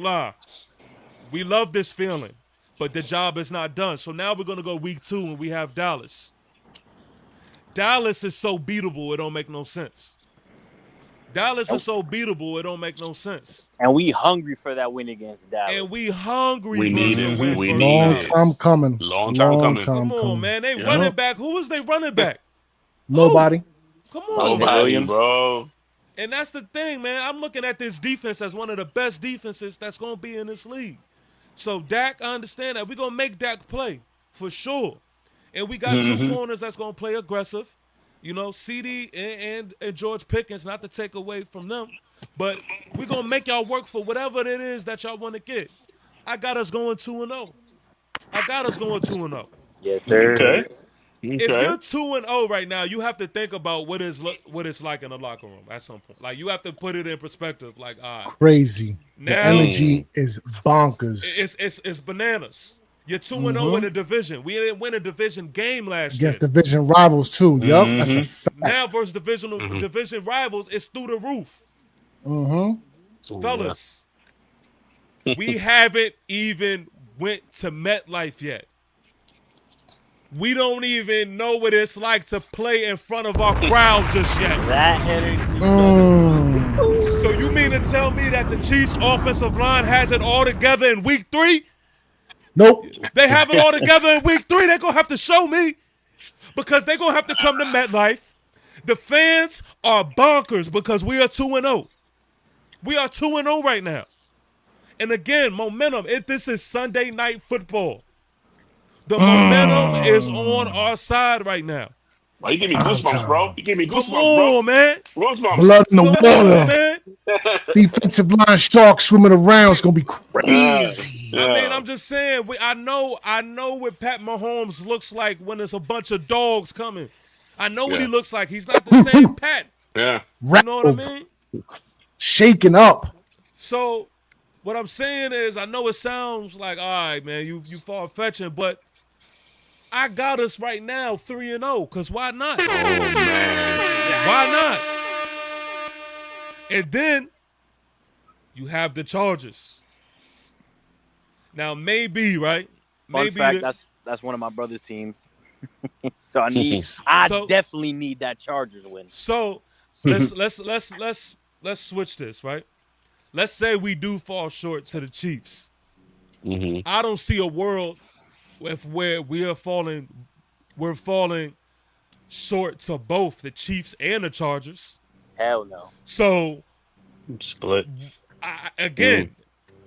we love this feeling, but the job is not done. So now we're gonna go week 2 and we have Dallas. Dallas is so beatable, it don't make no sense. Dallas is so beatable, it don't make no sense. And we hungry for that win against Dallas. And we hungry We need versus it. the win We versus need Long it. Dallas. time coming. Long time coming. Come on, man. They Yeah. running back. Who is they running back? Nobody. Come on, Nobody, man. bro. And that's the thing, man. I'm looking at this defense as one of the best defenses that's going to be in this league. So Dak, I understand that. We're going to make Dak play for sure. And we got 2 corners that's going to play aggressive. You know, CD and George Pickens, not to take away from them. But we're going to make y'all work for whatever it is that y'all want to get. I got us going 2-0. I got us going 2-0. Yes, sir. Okay. If you're 2-0 right now, you have to think about what it's like in the locker room at some point. Like, you have to put it in perspective. Like, all right, Crazy. The now energy is bonkers. it's bananas. You're 2-0 in the division. We didn't win a division game last Against year. division rivals too. Yup, that's a fact. Now versus division rivals, it's through the roof. Fellas, we haven't even went to MetLife yet. We don't even know what it's like to play in front of our crowd just yet. That energy. So you mean to tell me that the Chiefs' offensive line has it all together in week 3? Nope. They have it all together in week 3. They're going to have to show me because they're going to have to come to MetLife. The fans are bonkers because we are 2-0. We are 2-0 right now. And again, momentum. This is Sunday night football. The momentum is on our side right now. Oh, you give me goosebumps, bro. You give me goosebumps, Come on, bro. man. Goosebumps. Blood in the Come water. on, man. Defensive line sharks swimming around. It's gonna be crazy. Yeah. I mean, I'm just saying. I know what Pat Mahomes looks like when there's a bunch of dogs coming. I know what he looks like. He's not the same Pat. Yeah. You know what I mean? Shaking up. So, what I'm saying is, I know it sounds like, all right, man, you far-fetching, but I got us right now 3-0, because why not? Oh, man. Why not? And then you have the Chargers. Now, maybe, right? Fun Maybe fact, that's one of my brother's teams. So I definitely need that Chargers win. So let's switch this, right? Let's say we do fall short to the Chiefs. I don't see a world where we're falling short to both the Chiefs and the Chargers. Hell no. So Split. Again,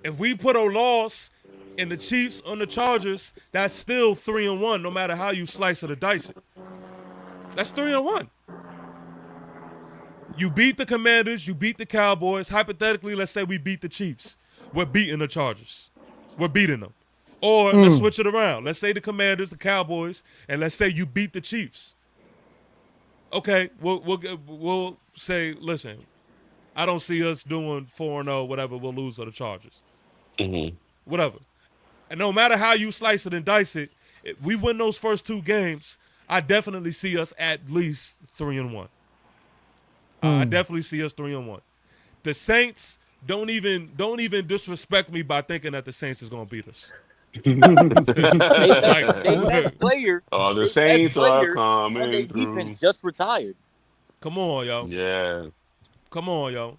if we put a loss in the Chiefs on the Chargers, that's still 3-1, no matter how you slice it or dice it. That's 3-1. You beat the Commanders, you beat the Cowboys. Hypothetically, let's say we beat the Chiefs. We're beating the Chargers. We're beating them. Or let's switch it around. Let's say the Commanders, the Cowboys, and let's say you beat the Chiefs. Okay, we'll say, listen, I don't see us doing 4-0, whatever. We'll lose to the Chargers. Whatever. And no matter how you slice it and dice it, if we win those first 2 games, I definitely see us at least 3-1. I definitely see us 3-1. The Saints, don't even disrespect me by thinking that the Saints is gonna beat us. They best player. Oh, the They best Saints are player on their coming defense through. just retired. Come on, yo. Yeah. Come on, yo.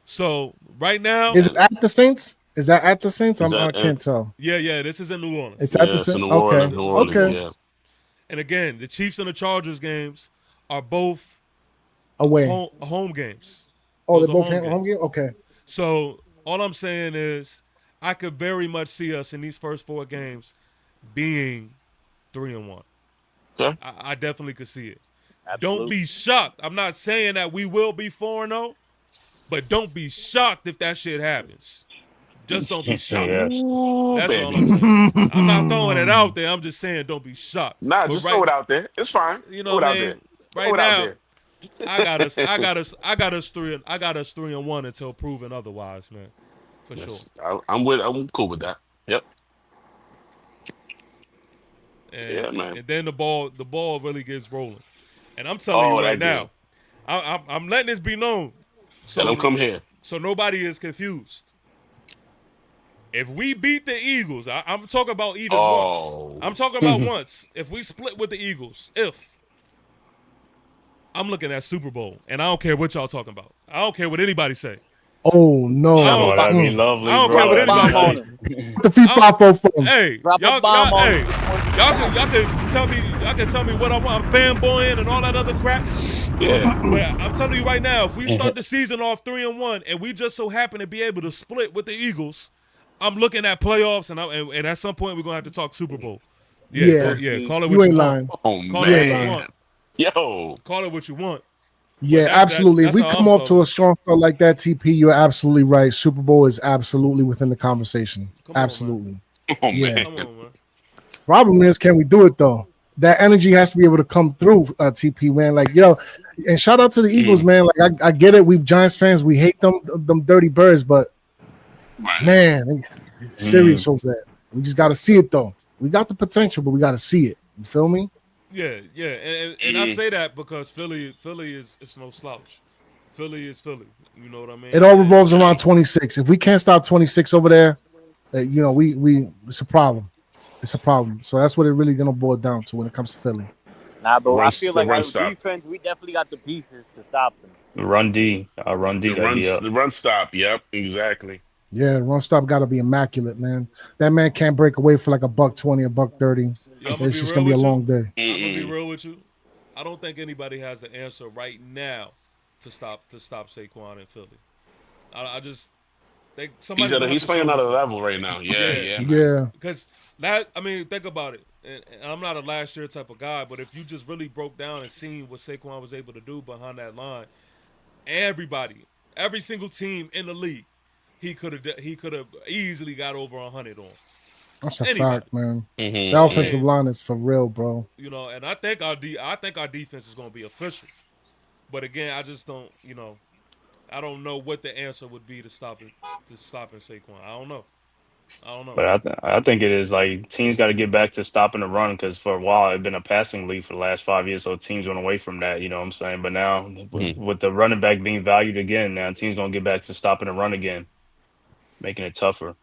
So right now, Is it at the Saints? Is that at the Saints? Is I that can't tell. yeah, this is in New Orleans. It's at Yeah, the it's in Saints. New Okay. Orleans. New Orleans, Okay. yeah. And again, the Chiefs and the Chargers games are both Away. home games. Oh, Those they're are both home game. Okay. So all I'm saying is, I could very much see us in these first 4 games being 3-1. Okay. I definitely could see it. Absolutely. Don't be shocked. I'm not saying that we will be 4-0, but don't be shocked if that shit happens. Just don't be shocked. Yes. That's Baby. all I'm saying. I'm not throwing it out there. I'm just saying don't be shocked. Nah, But just throw it out there. It's fine. You Throw know it what out I mean? there. Right Throw it out now, there. I got us 3-1 until proven otherwise, man. For Yes, sure. I'm cool with that. Yep. And, Yeah, man. and then the ball really gets rolling. And I'm telling you right now, I'm letting this be known. So don't come here. So nobody is confused. If we beat the Eagles, I'm talking about even once. I'm talking about once. If we split with the Eagles, I'm looking at Super Bowl, and I don't care what y'all talking about. I don't care what anybody say. Oh no! Oh, that'd be lovely. I don't care what anybody say. The FIFA for him. Hey, Drop a bomb on him. y'all can tell me what I want. I'm fanboying and all that other crap. Yeah. But I'm telling you right now, if we start the season off 3-1 and we just so happen to be able to split with the Eagles, I'm looking at playoffs and at some point we're gonna have to talk Super Bowl. Yeah. Call it You what ain't you lying. want. Oh Call it what you man. want. Yo. Call it what you want. Yeah, absolutely. If we come off to a strong start like that, TP, you're absolutely right. Super Bowl is absolutely within the conversation. Absolutely. Oh Yeah. man. Come on, man. Problem is, can we do it though? That energy has to be able to come through, TP, man. Like, yo, and shout out to the Eagles, man. Like, I get it. We've Giants fans. We hate them dirty birds, but man, they serious over that. We just got to see it though. We got the potential, but we got to see it. You feel me? Yeah, and I say that because Philly is no slouch. Philly is Philly. You know what I mean? It all revolves around 26. If we can't stop 26 over there, you know, we it's a problem. It's a problem. So that's what it really gonna boil down to when it comes to Philly. Nah, but I Run- feel the like run our stop. defense, we definitely got the pieces to stop them. Run D. Run D. The run stop. Yep, exactly. Yeah, run stop got to be immaculate, man. That man can't break away for like $120, $130. It's just gonna be a long day. I'm gonna be real with you. I don't think anybody has the answer right now to stop Saquon in Philly. I just think somebody. He's playing another level right now. Yeah. Yeah. Because think about it. And I'm not a last year type of guy, but if you just really broke down and seen what Saquon was able to do behind that line, every single team in the league, he could have easily got over 100 on. That's a Anybody. fact, man. Mhm. The offensive line is for real, bro. You know, and I think our defense is going to be official. But again, I just don't, I don't know what the answer would be to stopping Saquon. I don't know. But I think it is like teams got to get back to stopping the run because for a while it's been a passing league for the last 5 years. So teams went away from that. You know what I'm saying? But now with the running back being valued again, now teams gonna get back to stopping the run again, making it tougher.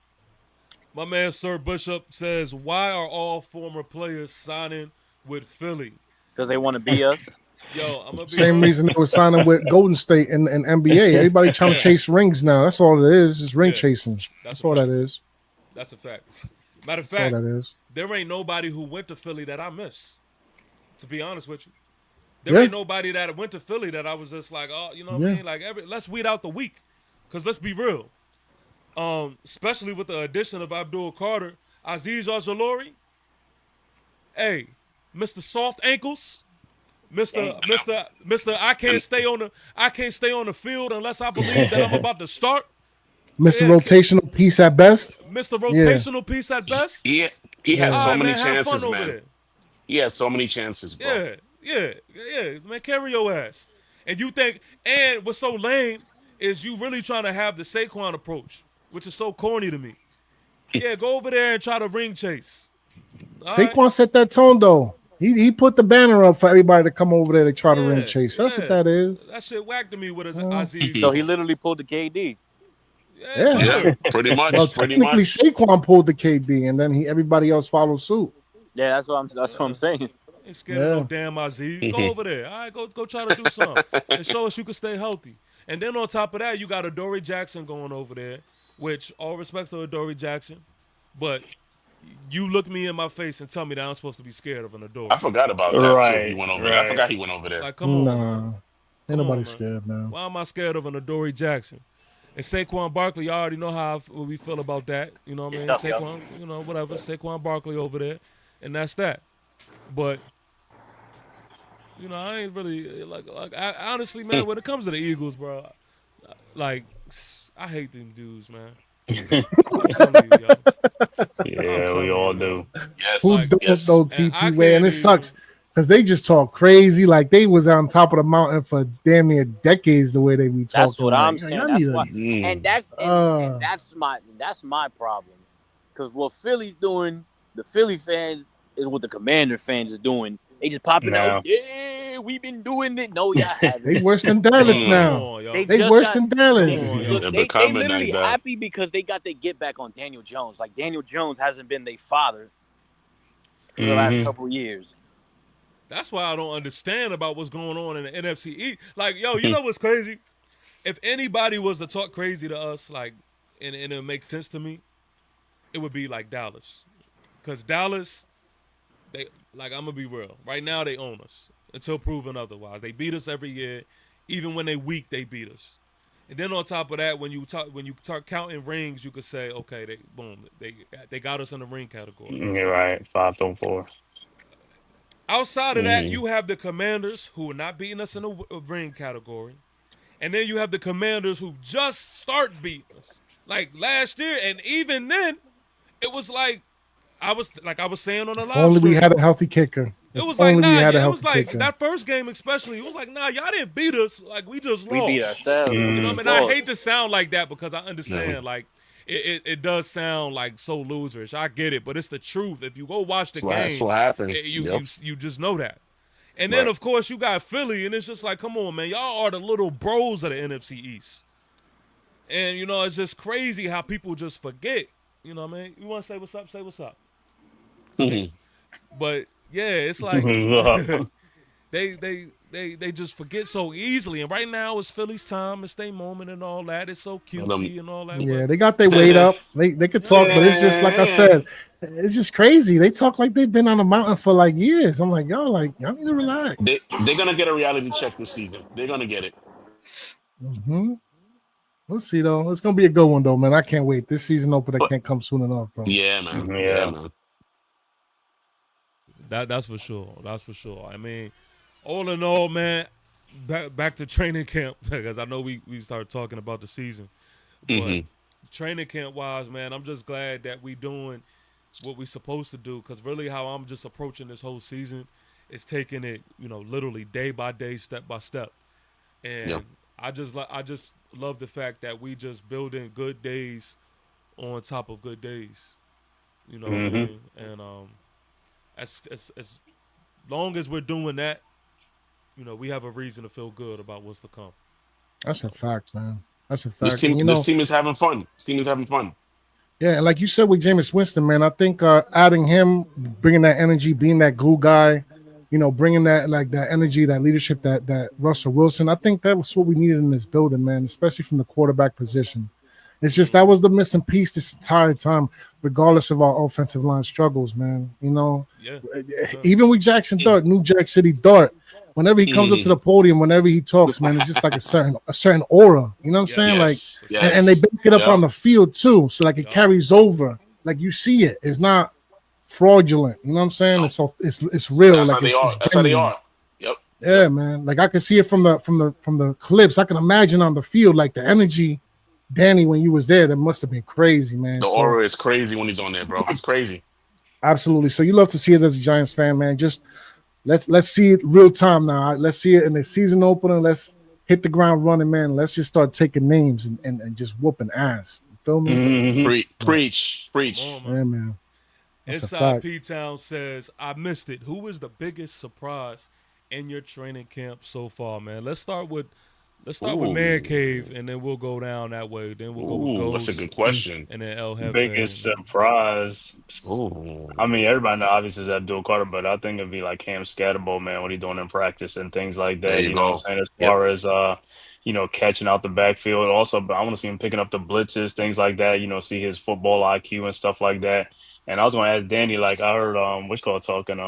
My man Sir Bishop says, "Why are all former players signing with Philly?" Because they want to be us. Yo, I'm gonna be Same reason they were signing with Golden State and NBA. Everybody trying to chase rings now. That's all it is. Just ring chasing. That's all that is. That's a fact. Matter of That's fact, all that is. there ain't nobody who went to Philly that I miss. To be honest with you, there ain't nobody that went to Philly that I was just like, oh, you know what I mean? Like let's weed out the weak, because let's be real. Especially with the addition of Abdul Carter, Azeez Ojulari, hey, Mr. Soft Ankles, Mr. I can't stay on the field unless I believe that I'm about to start. Mr. Rotational piece at best. Mr. Rotational piece at best. Yeah, he had so many have fun chances, over man. there. He had so many chances, bro. Yeah, man, carry your ass. And you think, and what's so lame is you really trying to have the Saquon approach, which is so corny to me. Yeah, go over there and try to ring chase. Saquon set that tone though. He put the banner up for everybody to come over there to try to ring chase. That's what that is. That shit whacked to me with his Azeez. So he literally pulled the KD. Yeah. Yeah, pretty much. Well, Pretty technically, much. Saquon pulled the KD, and then everybody else followed suit. Yeah, that's what I'm saying. Ain't scared of no Yeah. damn Aziz. Go over there. All right, go try to do something and show us you can stay healthy. And then on top of that, you got Adoree Jackson going over there, which all respect to Adoree Jackson, but you look me in my face and tell me that I'm supposed to be scared of an Adoree. I forgot about that too. He Right, went over there. I right. forgot he went over there. Like, come on, man. Nah, ain't Come nobody on, man. scared, man. Why am I scared of an Adoree Jackson? And Saquon Barkley, y'all already know what we feel about that. You know what I mean? Yourself, yo. Saquon, whatever. Saquon Barkley over there, and that's that. But I ain't really I honestly, man. When it comes to the Eagles, bro, like I hate them dudes, man. I'm telling you, yo. Yeah, we all do. Yes. Who Like, don't yes. know And TP I way? And can't it sucks because they just talk crazy. Like they was on top of the mountain for damn near decades. The way they be talking. That's what like, I'm saying. y'all That's need to- why, and that's my problem. Because what Philly's doing, the Philly fans is what the Commander fans is doing. They just popping No. out. Yeah, we've been doing it. No, y'all haven't. They worse than Dallas Mm. now. Come on, yo. They just worse got- than Dallas. Come on, yo. Look, They're they becoming literally like that. happy because they got their get back on Daniel Jones. Like Daniel Jones hasn't been their father for the last couple of years. That's why I don't understand about what's going on in the NFC East. Like, yo, you know what's crazy? If anybody was to talk crazy to us, like, and it makes sense to me, it would be like Dallas. Because Dallas, I'm going to be real. Right now, they own us until proven otherwise. They beat us every year. Even when they weak, they beat us. And then on top of that, when you start counting rings, you could say, okay, they got us in the ring category. You're right. 5-4. Outside of that, you have the Commanders who are not beating us in the ring category. And then you have the Commanders who just start beating us. Like last year, and even then, it was like I was saying on the If live only we stream. had a healthy kicker. It If was like, only we nah, had a it healthy was like kicker. that first game especially. It was like, nah, y'all didn't beat us. Like we just lost. We beat ourselves. You know what I mean? I hate to sound like that because I understand like it does sound like so loserish. I get it, but it's the truth. If you go watch the game, That's what happened. you just know that. And then of course you got Philly, and it's just like, come on, man, y'all are the little bros of the NFC East. And it's just crazy how people just forget. You know what I mean? You want to say what's up? Say what's up. But yeah, it's like they just forget so easily. And right now it's Philly's time. It's their moment and all that. It's so cutesy and all that. Yeah, they got their weight up. They could talk, but it's just like I said, it's just crazy. They talk like they've been on the mountain for like years. I'm like, y'all need to relax. They're gonna get a reality check this season. They're gonna get it. Mm-hmm. We'll see though. It's gonna be a good one though, man. I can't wait. This season opener can't come soon enough, bro. Yeah, man. Yeah, man. That's for sure. That's for sure. I mean, all in all, man, back to training camp because I know we started talking about the season, but training camp wise, man, I'm just glad that we doing what we supposed to do because really how I'm just approaching this whole season is taking it, literally day by day, step by step, and I just love the fact that we just building good days on top of good days, what I mean? And as long as we're doing that, we have a reason to feel good about what's to come. That's a fact, man. That's a fact. This team is having fun. This team is having fun. Yeah, and like you said with Jameis Winston, man, I think adding him, bringing that energy, being that glue guy, bringing that that energy, that leadership, that Russell Wilson, I think that was what we needed in this building, man, especially from the quarterback position. It's just that was the missing piece this entire time, regardless of our offensive line struggles, man. Even with Jackson Dart, New Jack City Dart, whenever he comes up to the podium, whenever he talks, man, it's just like a certain aura. You know what I'm saying? And they back it up on the field too, so like it carries over. Like you see it. It's not fraudulent. You know what I'm saying? It's real. That's like That's how they are. Yep. Yeah, man. Like I can see it from the clips. I can imagine on the field, like the energy. Danny, when you was there, that must have been crazy, man. The aura is crazy when he's on there, bro. It's crazy. Absolutely. So you love to see it as a Giants fan, man. Just let's see it real time now. All right? Let's see it in the season opener. Let's hit the ground running, man. Let's just start taking names and just whooping ass. You feel me? Preach. Yeah, man. That's Inside P-Town says, I missed it. Who is the biggest surprise in your training camp so far, man? Let's start with Let's start with Man Cave, Ooh. and then we'll go down that way. Then we'll go with Ooh, that's a Ghost, good question. and then El Jefe, Biggest and then surprise. I Ooh. mean, everybody know obviously is Abdul Carter, but I think it'd be like Cam Scatterbo, man, what he doing in practice and things like There that. you You know what I'm go. saying? As Yep. far as catching out the backfield. Also, but I want to see him picking up the blitzes, things like that. See his football IQ and stuff like that. And I was gonna ask Danny, like I heard what's called talking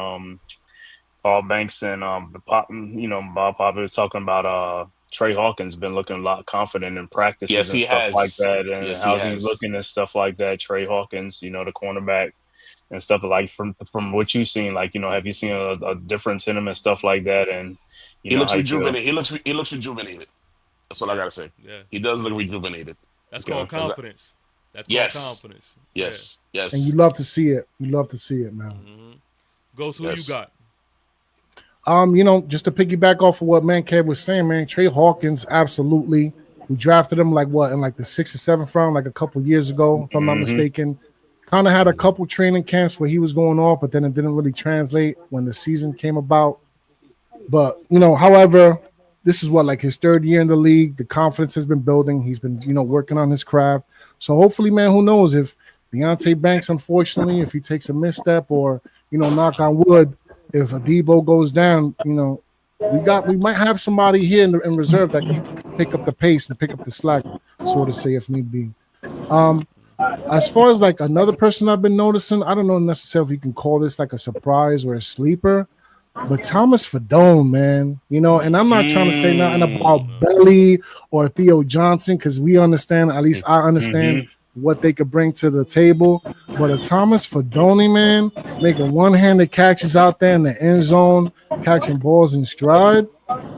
Paul Banks and Bob Pop was talking about Trey Hawkins been looking a lot confident in Yes, practices and he stuff like has. that. And Yes, he how's he has. looking and stuff like that? Trey Hawkins, the cornerback and stuff like from what you've seen, like have you seen a difference in him and stuff like that? And He looks how you feel? rejuvenated. He looks rejuvenated. That's what I yeah, gotta say. yeah, He does look yeah. rejuvenated. That's called Okay. confidence. That's called Yes, confidence. Yeah. yes, And you yes, love to see it. You love to see it, man. Ghost, who you yes. got? Just to piggyback off of what Man Kev was saying, man, Trey Hawkins, absolutely. We drafted him like what in like the 6th or 7th round, like a couple years ago, if I'm not Hmm. mistaken. Kind of had a couple training camps where he was going off, but then it didn't really translate when the season came about. But however, this is what like his 3rd year in the league. The confidence has been building. He's been working on his craft. So hopefully, man, who knows if Deontay Banks, unfortunately, if he takes a misstep or knock on wood, if Adebo goes down, we might have somebody here in reserve that can pick up the pace and pick up the slack, so to say, if need be. As far as like another person I've been noticing, I don't know necessarily if you can call this like a surprise or a sleeper, but Thomas Fadone, man, and I'm not trying to say nothing about Belly or Theo Johnson because we understand, at least I understand Hmm. what they could bring to the table. But a Thomas Fadone, man, making one-handed catches out there in the end zone, catching balls in stride.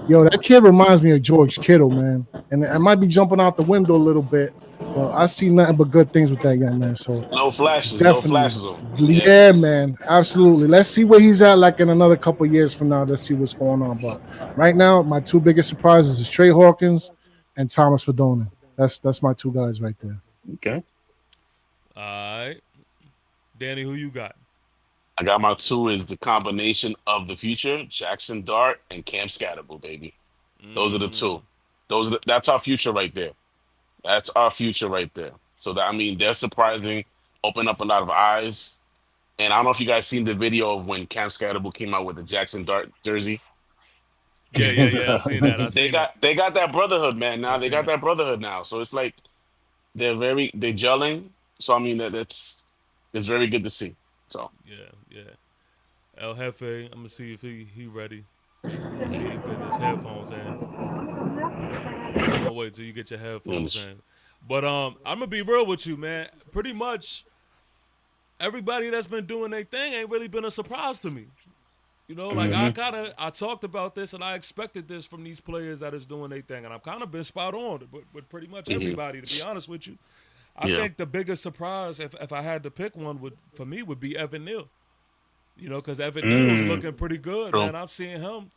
Yo, that kid reminds me of George Kittle, man. And I might be jumping out the window a little bit, but I see nothing but good things with that young man. So No definitely. flashes on him. Yeah. Yeah, man. Absolutely. Let's see where he's at like in another couple years from now. Let's see what's going on. But right now, my 2 biggest surprises is Trey Hawkins and Thomas Fadone. That's my 2 guys right there. Okay. All right, Danny, who you got? I got my two is the combination of the future, Jackson Dart and Cam Scatterable, baby. Those are the two. That's our future right there. That's our future right there. So that I mean, they're surprising, open up a lot of eyes. And I don't know if you guys seen the video of when Cam Scatterable came out with the Jackson Dart jersey. Yeah, yeah, yeah. I seen that. I They seen it. got that brotherhood, man. I Now they seen got it. that brotherhood now. So it's like they gelling. So I mean that's it's very good to see. So Yeah, yeah. El Jefe, I'm gonna see if he ready. I see he putting his headphones in. I'm gonna wait till you get your headphones mm, in. But I'm gonna be real with you, man. Pretty much everybody that's been doing their thing ain't really been a surprise to me. Like Hmm. I talked about this and I expected this from these players that is doing their thing, and I've kind of been spot on with pretty much mhm, everybody. To be honest with you, I yeah. think the biggest surprise, if I had to pick one, would be Evan Neal. Because Evan Neal's Mm. looking pretty good, True. man. I've seen him,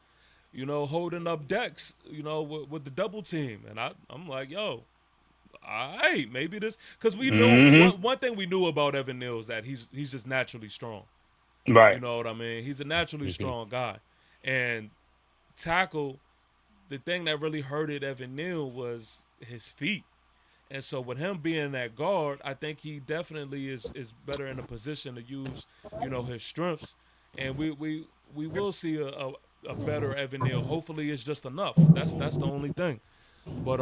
holding up decks, with the double team, and I'm like, yo, all right, maybe this, because we knew Hmm. one thing we knew about Evan Neal is that he's just naturally strong. You Right. know what I mean? He's a naturally Mhm. strong guy, and tackle. The thing that really hurted Evan Neal was his feet. And so with him being that guard, I think he definitely is better in a position to use, his strengths. And we will see a better Evan Neal. Hopefully it's just enough. That's the only thing. But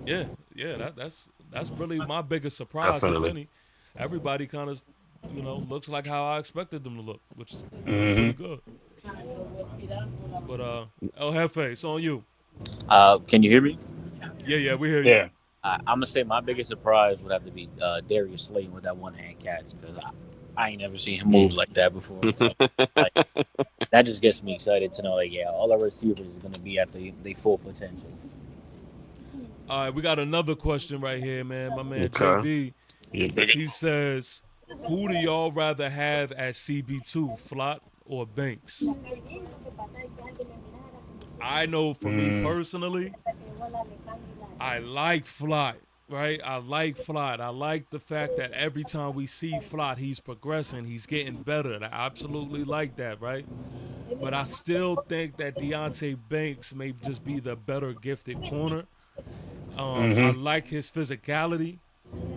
yeah, yeah, that's really my biggest surprise, if Definitely. any. Everybody kind of, looks like how I expected them to look, which is Hmm. pretty good. But El Jefe, it's on you. Can you hear me? Yeah, yeah, we hear you. Yeah. I'm gonna say my biggest surprise would have to be Darius Slayton with that one hand catch because I ain't never seen him move like that before. So, like, that just gets me excited to know that all our receivers is gonna be at the full potential. All right, we got another question right here, man. My man Okay. JB, Yeah, big. he says, who do y'all rather have at CB2, Flott or Banks? I know for me Mm. personally, I like Flott, right? I like Flott. I like the fact that every time we see Flott, he's progressing, he's getting better. I absolutely like that, right? but I still think that Deontay Banks may just be the better gifted corner. I Mm-hmm. like his physicality,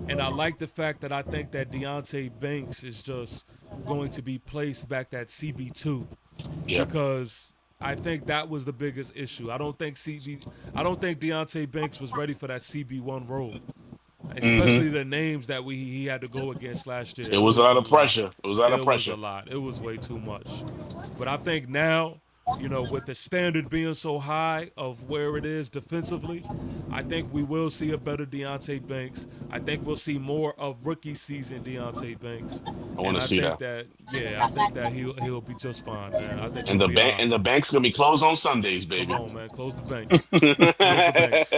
and I like the fact that I think that Deontay Banks is just going to be placed back at CB2 Yeah. because I think that was the biggest issue. I don't think Deontay Banks was ready for that CB1 role, especially Mm-hmm. the names that he had to go against last year. It It was a was lot a of lot. pressure. It was a lot of It was a pressure. lot. It was way too much. But I think now, with the standard being so high of where it is defensively, I think we will see a better Deontay Banks. I think we'll see more of rookie season Deontay Banks. I want And to I see think that. that, I think that he'll be just fine, man. I think And he'll the be all bank right. and the bank's gonna be closed on Sundays, Come baby. on, man. Close the banks. Close the banks.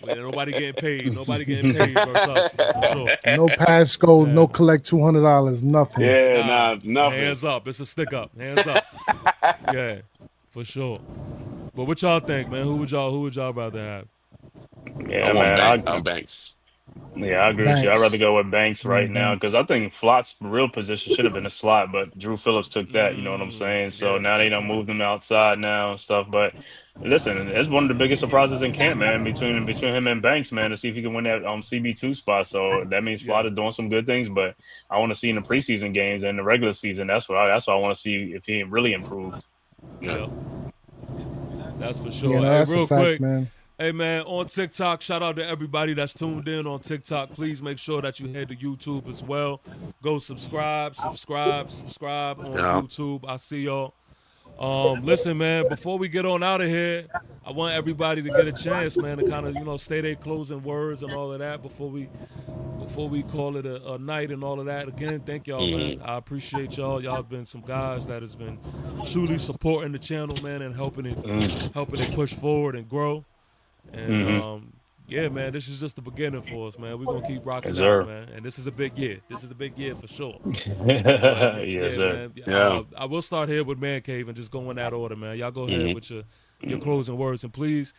Nobody getting paid. Nobody getting paid versus us, for sure. No passcode, Yeah. no collect $200, nothing. Yeah, Nah. nah, nothing. Hands up. It's a stick up. Hands up. Yeah. For sure. But what y'all think, man? Who would y'all rather have? I Yeah, want man. Banks. Yeah, I agree with you. I'd rather Banks. go with Banks Give me right now because Banks. I think Flott's real position should have been a slot, but Drew Phillips took that. You know what I'm saying? So Yeah. now they Good don't point. move him outside now and stuff. But listen, it's one of the biggest surprises in camp, man. Between him and Banks, man, to see if he can win that CB2 spot. So that means Yeah. Flott is doing some good things. But I want to see in the preseason games and the regular season. That's what I want to see if he really improved. Yeah. Yep. That's for Yeah, sure. no, Hey, that's a real fact, quick. man. Hey, man, on TikTok, shout out to everybody that's tuned in on TikTok. Please make sure that you head to YouTube as well. Go subscribe on Yeah. YouTube. I see y'all. Listen, man, before we get on out of here, I want everybody to get a chance, man, to kind of, say their closing words and all of that before we call it a night and all of that. Again, thank y'all, man. I appreciate y'all. Y'all have been some guys that has been truly supporting the channel, man, and helping it push forward and grow. And Mm-hmm. yeah, man, this is just the beginning for us, man. We're gonna keep rocking Yes, out, sir. man. And this is a big year. This is a big year for sure. But Yes, yeah, sir. man. Yeah. I will start here with Man Cave and just go in that order, man. Y'all go ahead hmm with your closing words, and please,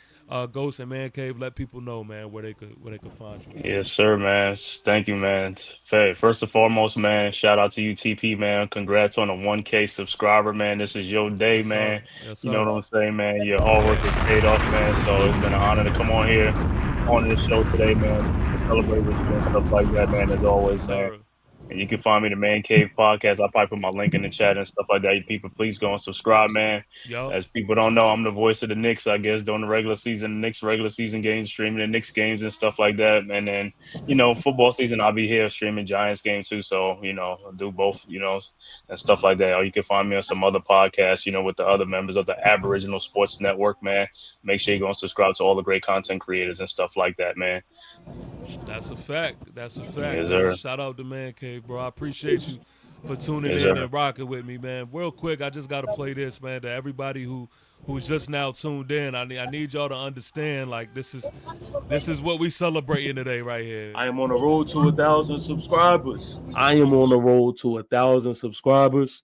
Ghost and Man Cave, let people know, man, where they could find you. Yes, sir, man. Thank you, man. First and foremost, man, shout out to you, TP, man. Congrats on a 1K subscriber, man. This is your day, Yes, sir. man. Yes, You know sir. what I'm saying, man. Your hard work has paid off, man. So it's been an honor to come on here on this show today, man, to celebrate with you and stuff like that, man, as Yes, always, man. sir. And you can find me the Man Cave Podcast. I'll probably put my link in the chat and stuff like that. You people, please go and subscribe, man. Yup. As people don't know, I'm the voice of the Knicks, I guess, during the regular season, the Knicks regular season games, streaming the Knicks games and stuff like that. And then, football season, I'll be here streaming Giants games too. So, I'll do both, and stuff like that. Or you can find me on some other podcasts, with the other members of the Aboriginal Sports Network, man. Make sure you go and subscribe to all the great content creators and stuff like that, man. That's a fact. That's a fact, Yes, man. sir. Shout out to Man Cave, bro. I appreciate you for tuning Yes, in sir. and rocking with me, man. Real quick, I just gotta play this, man, to everybody who's just now tuned in. I need y'all to understand, like this is what we celebrating today, right here. I am on the road to 1,000 subscribers. I am on the road to 1,000 subscribers.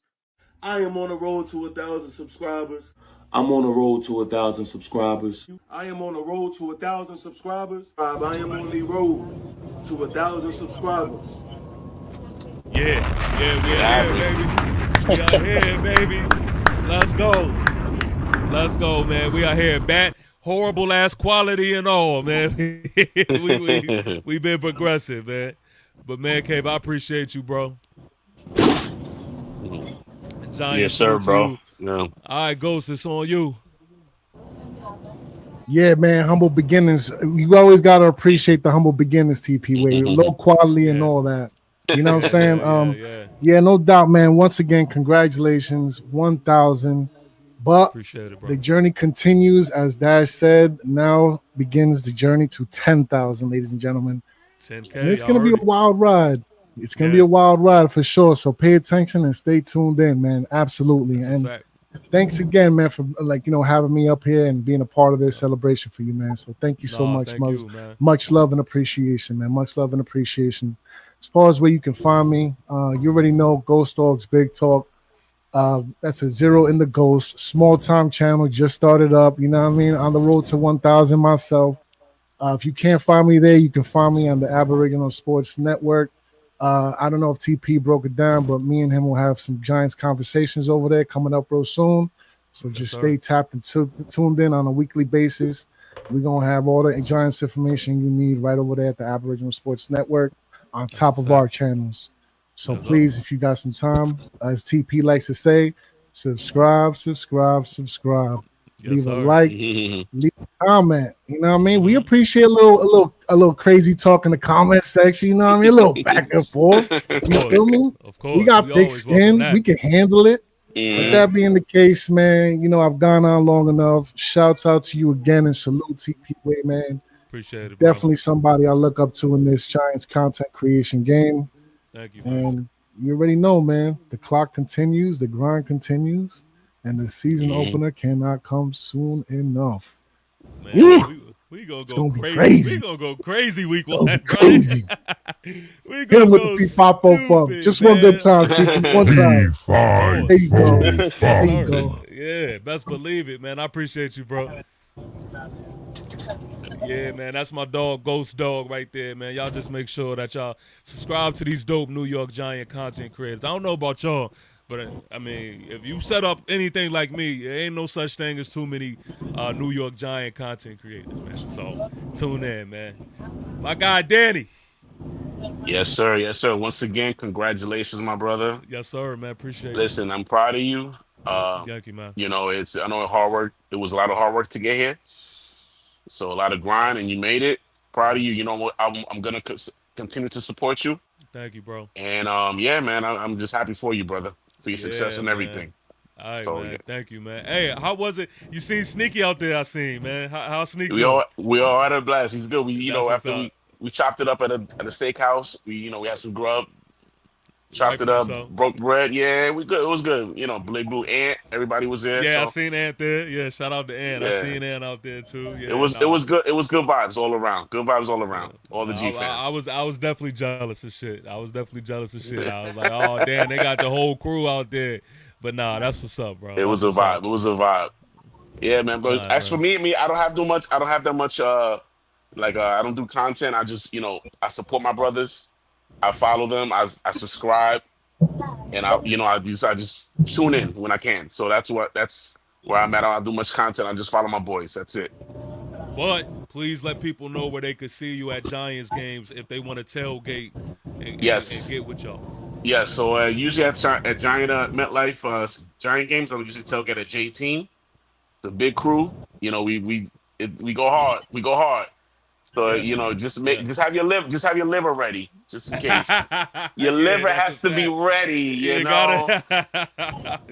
I am on the road to 1,000 subscribers. I'm on the road to 1,000 subscribers. I am on the road to 1,000 subscribers. I am on the road to 1,000 subscribers. Yeah, we are here, baby. We are here, baby. Let's go. Let's go, man. We are here. Bad, horrible ass quality and all, man. we been progressive, man. But Man Cave, I appreciate you, bro. Giant Yes, sir, salute to bro. you. No. All right, Ghost, it's on you. Yeah, man, humble beginnings. You always gotta appreciate the humble beginnings, TP, where low quality and Yeah. all that. You know what I'm saying? Yeah. Yeah, no doubt, man. Once again, congratulations, 1,000. But Appreciate it, bro. the journey continues, as Dash said. Now begins the journey to 10,000, ladies and gentlemen. 10K. And it's y'all gonna be heard a it. wild ride. It's gonna be Yeah. a wild ride for sure. So pay attention and stay tuned in, man. Absolutely. That's a And fact. thanks again, man, for having me up here and being a part of this celebration for you, man. So thank you so Nah, much. thank you, man. Much love and appreciation, man. Much love and appreciation. As far as where you can find me, you already know Ghost Dogs Big Talk. That's a zero in the Ghost. Small time channel, just started up. You know what I mean? On the road to 1,000 myself. If you can't find me there, you can find me on the Aboriginal Sports Network. I don't know if TP broke it down, but me and him will have some Giants conversations over there coming up real soon. So Yes, just sir. stay tapped and tuned in on a weekly basis. We're gonna have all the Giants information you need right over there at the Aboriginal Sports Network on That's a top of our fact. channels. So Yes, sir. please, if you got some time, as TP likes to say, subscribe, subscribe, subscribe. Yes, Leave a sir. like, leave a comment. You know what I mean? We Mm-hmm. appreciate a little crazy talk in the comment section. You know what I mean? A little back and forth. Of You feel course. me? Of We course. got We thick always welcome skin. that. We can handle it. With Yeah. that being the case, man, I've gone on long enough. Shouts out to you again and salute TP Way, man. Appreciate it, bro. Definitely somebody I look up to in this Giants content creation game. Thank you, man. And you already know, man, the clock continues, the grind continues, and the season opener cannot come soon enough. Man, Woo! we gonna It's go gonna be crazy. We crazy. gonna go crazy week It's gonna one, be brother. crazy. We Hit him gonna with the go P-Pop bump. stupid, Just one good man. time, TP. One time. Of There course. you go. Yes, There you sir. go. Yeah, best believe it, man. I appreciate you, bro. Yeah, man, that's my dog, Ghost Dog, right there, man. Y'all just make sure that y'all subscribe to these dope New York Giant content creators. I don't know about y'all, but I mean, if you set up anything like me, there ain't no such thing as too many New York Giant content creators, man. So tune in, man. My guy, Danny. Yes, sir. Yes, sir. Once again, congratulations, my brother. Yes, sir, man. Appreciate you. Listen, I'm proud of you. Uh, Thank you, man. it's I know hard work. It was a lot of hard work to get here, so a lot of grind, and you Yes. made it. Proud of you. You Yes. know what? I'm gonna continue to support you, Thank you, bro. and yeah, man, I'm just happy for you, brother, for your success Yeah, and man. everything. All right, So yeah, man. Thank you, man. Hey, how was it? You seen Sneaky out there? I seen, man. How Sneak we doing? all we all had a blast. He's good. We That's what's after up. we chopped it up at a steakhouse. We had some grub, chopped it Rightfully up, so. broke bread. Yeah, we good. It was good. Blake Blue Ant, everybody was there. Yeah, I So seen Ant there. Yeah, shout out to Ant. I yeah, seen Ant out there too. it Yeah, was it nah. was good. It was good vibes all around. Good vibes all Yeah. around. All the Nah, G fam. I was definitely jealous of shit. I was definitely jealous of shit. I was like, oh damn, they got the whole crew out there. But nah, that's what's up, bro. It That's was a what's up. vibe. It was a vibe. Yeah, man. All But right, as for man. me, I don't have too much. I don't have that much. I don't do content. I just I support my brothers. I follow them. I subscribe, and I just tune in when I can. So that's where I'm at. I don't do much content. I just follow my boys. That's it. But please let people know where they could see you at Giants games if they want to tailgate and Yes, get with y'all. yes. So usually at Giant MetLife Giant games, I'll usually tailgate at J-Team. It's a big crew. We go hard. We go hard. So Yeah, yeah. just have your liver ready, just in case. Your Yeah, liver that's a has to be fact. ready, You gotta.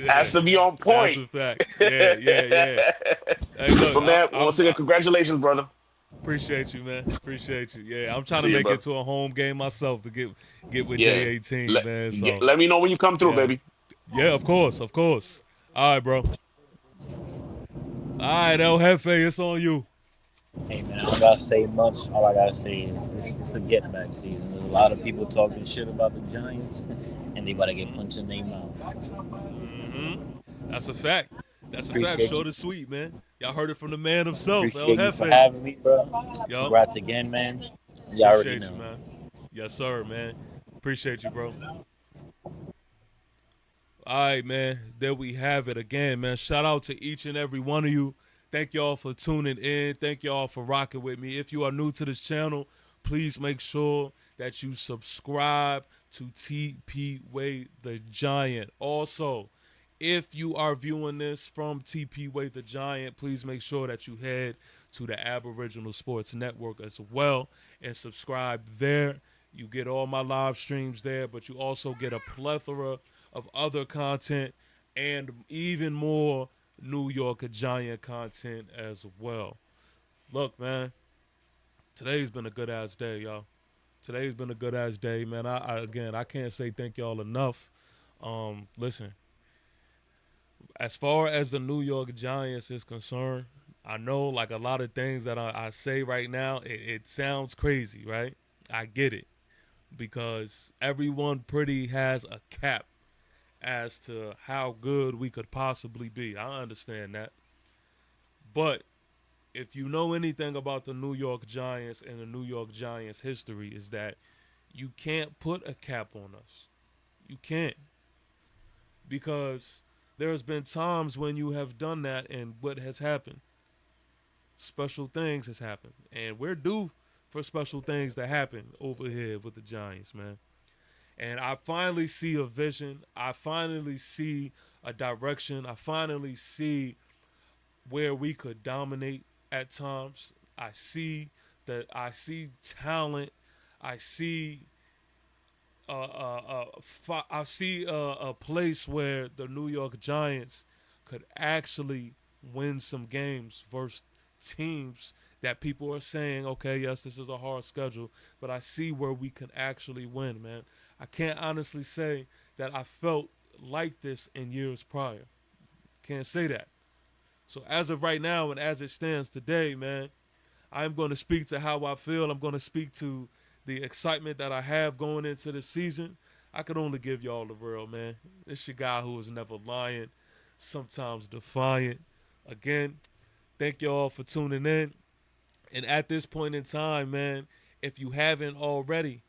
has Yeah, to be on that's point. a fact. Yeah, yeah, yeah. Hey, look, But man, once I'm again, congratulations, brother. appreciate you, man. Appreciate you. Yeah, I'm trying to See you, make it brother. to a home game myself to get with Yeah. J18, Let man. So let me know when you come through, yeah, baby. yeah, of course, of course. All right, bro. All right, El Jefe, it's on you. Hey man, I don't gotta say much. All I gotta say is it's the get back season. There's a lot of people talking shit about the Giants, and they about to get punched in their mouth. Hmm. That's a fact. That's a fact. Appreciate you. Short and sweet, man. Y'all heard it from the man himself, El Appreciate you for Jefe. having me, bro. Yo, Congrats again, man. You already appreciate you, know. man. Yes, sir, man. Appreciate you, bro. All right, man. There we have it again, man. Shout out to each and every one of you. Thank y'all for tuning in. Thank y'all for rocking with me. If you are new to this channel, please make sure that you subscribe to TP Way the Giant. Also, if you are viewing this from TP Way the Giant, please make sure that you head to the Aboriginal Sports Network as well and subscribe there. You get all my live streams there, but you also get a plethora of other content and even more New York Giant content as well. Look, man, today's been a good ass day, y'all. Today's been a good ass day, man. I can't say thank y'all enough. Listen, as far as the New York Giants is concerned, I know like a lot of things that I say right now, it sounds crazy, right? I get it because everyone pretty has a cap as to how good we could possibly be. I understand that. But if you know anything about the New York Giants and the New York Giants history is that you can't put a cap on us. You can't. Because There's been times when you have done that, and what has happened? Special things has happened, and we're due for special things to happen over here with the Giants, man. And I finally see a vision. I finally see a direction. I finally see where we could dominate at times. I see talent. I see a place where the New York Giants could actually win some games versus teams that people are saying, okay, yes, this is a hard schedule, but I see where we can actually win, man. I can't honestly say that I felt like this in years prior. Can't say that. So as of right now and as it stands today, man, I'm going to speak to how I feel. I'm going to speak to the excitement that I have going into the season. I could only give y'all the real, man. It's your guy who is never lying, sometimes defiant. Again, thank y'all for tuning in. And at this point in time, man, if you haven't already,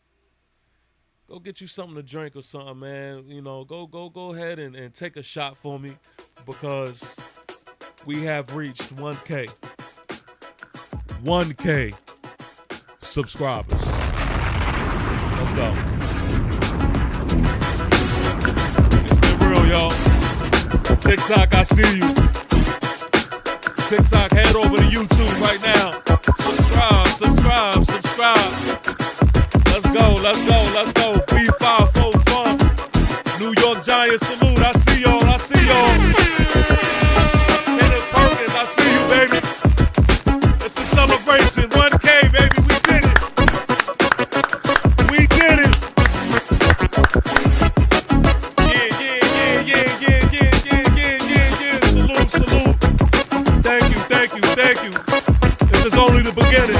go get you something to drink or something, man. You know, go ahead and take a shot for me, because we have reached 1K. 1K subscribers. Let's go. It's been real, y'all. TikTok, I see you. TikTok, head over to YouTube right now. Subscribe. Let's go. B54 Funk. New York Giants salute. I see y'all. Kenneth Perkins, I see you, baby. It's a celebration. 1K, baby. We did it. Yeah. Salute. Thank you. This is only the beginning.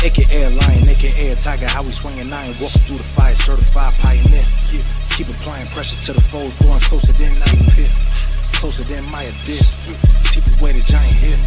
AKA lion, AKA tiger, how we swinging nine, walking through the fire, certified pioneer. Yeah. Keep applying pressure to the foes, going closer than I pit, closer than my abyss. Keep away the giant hit.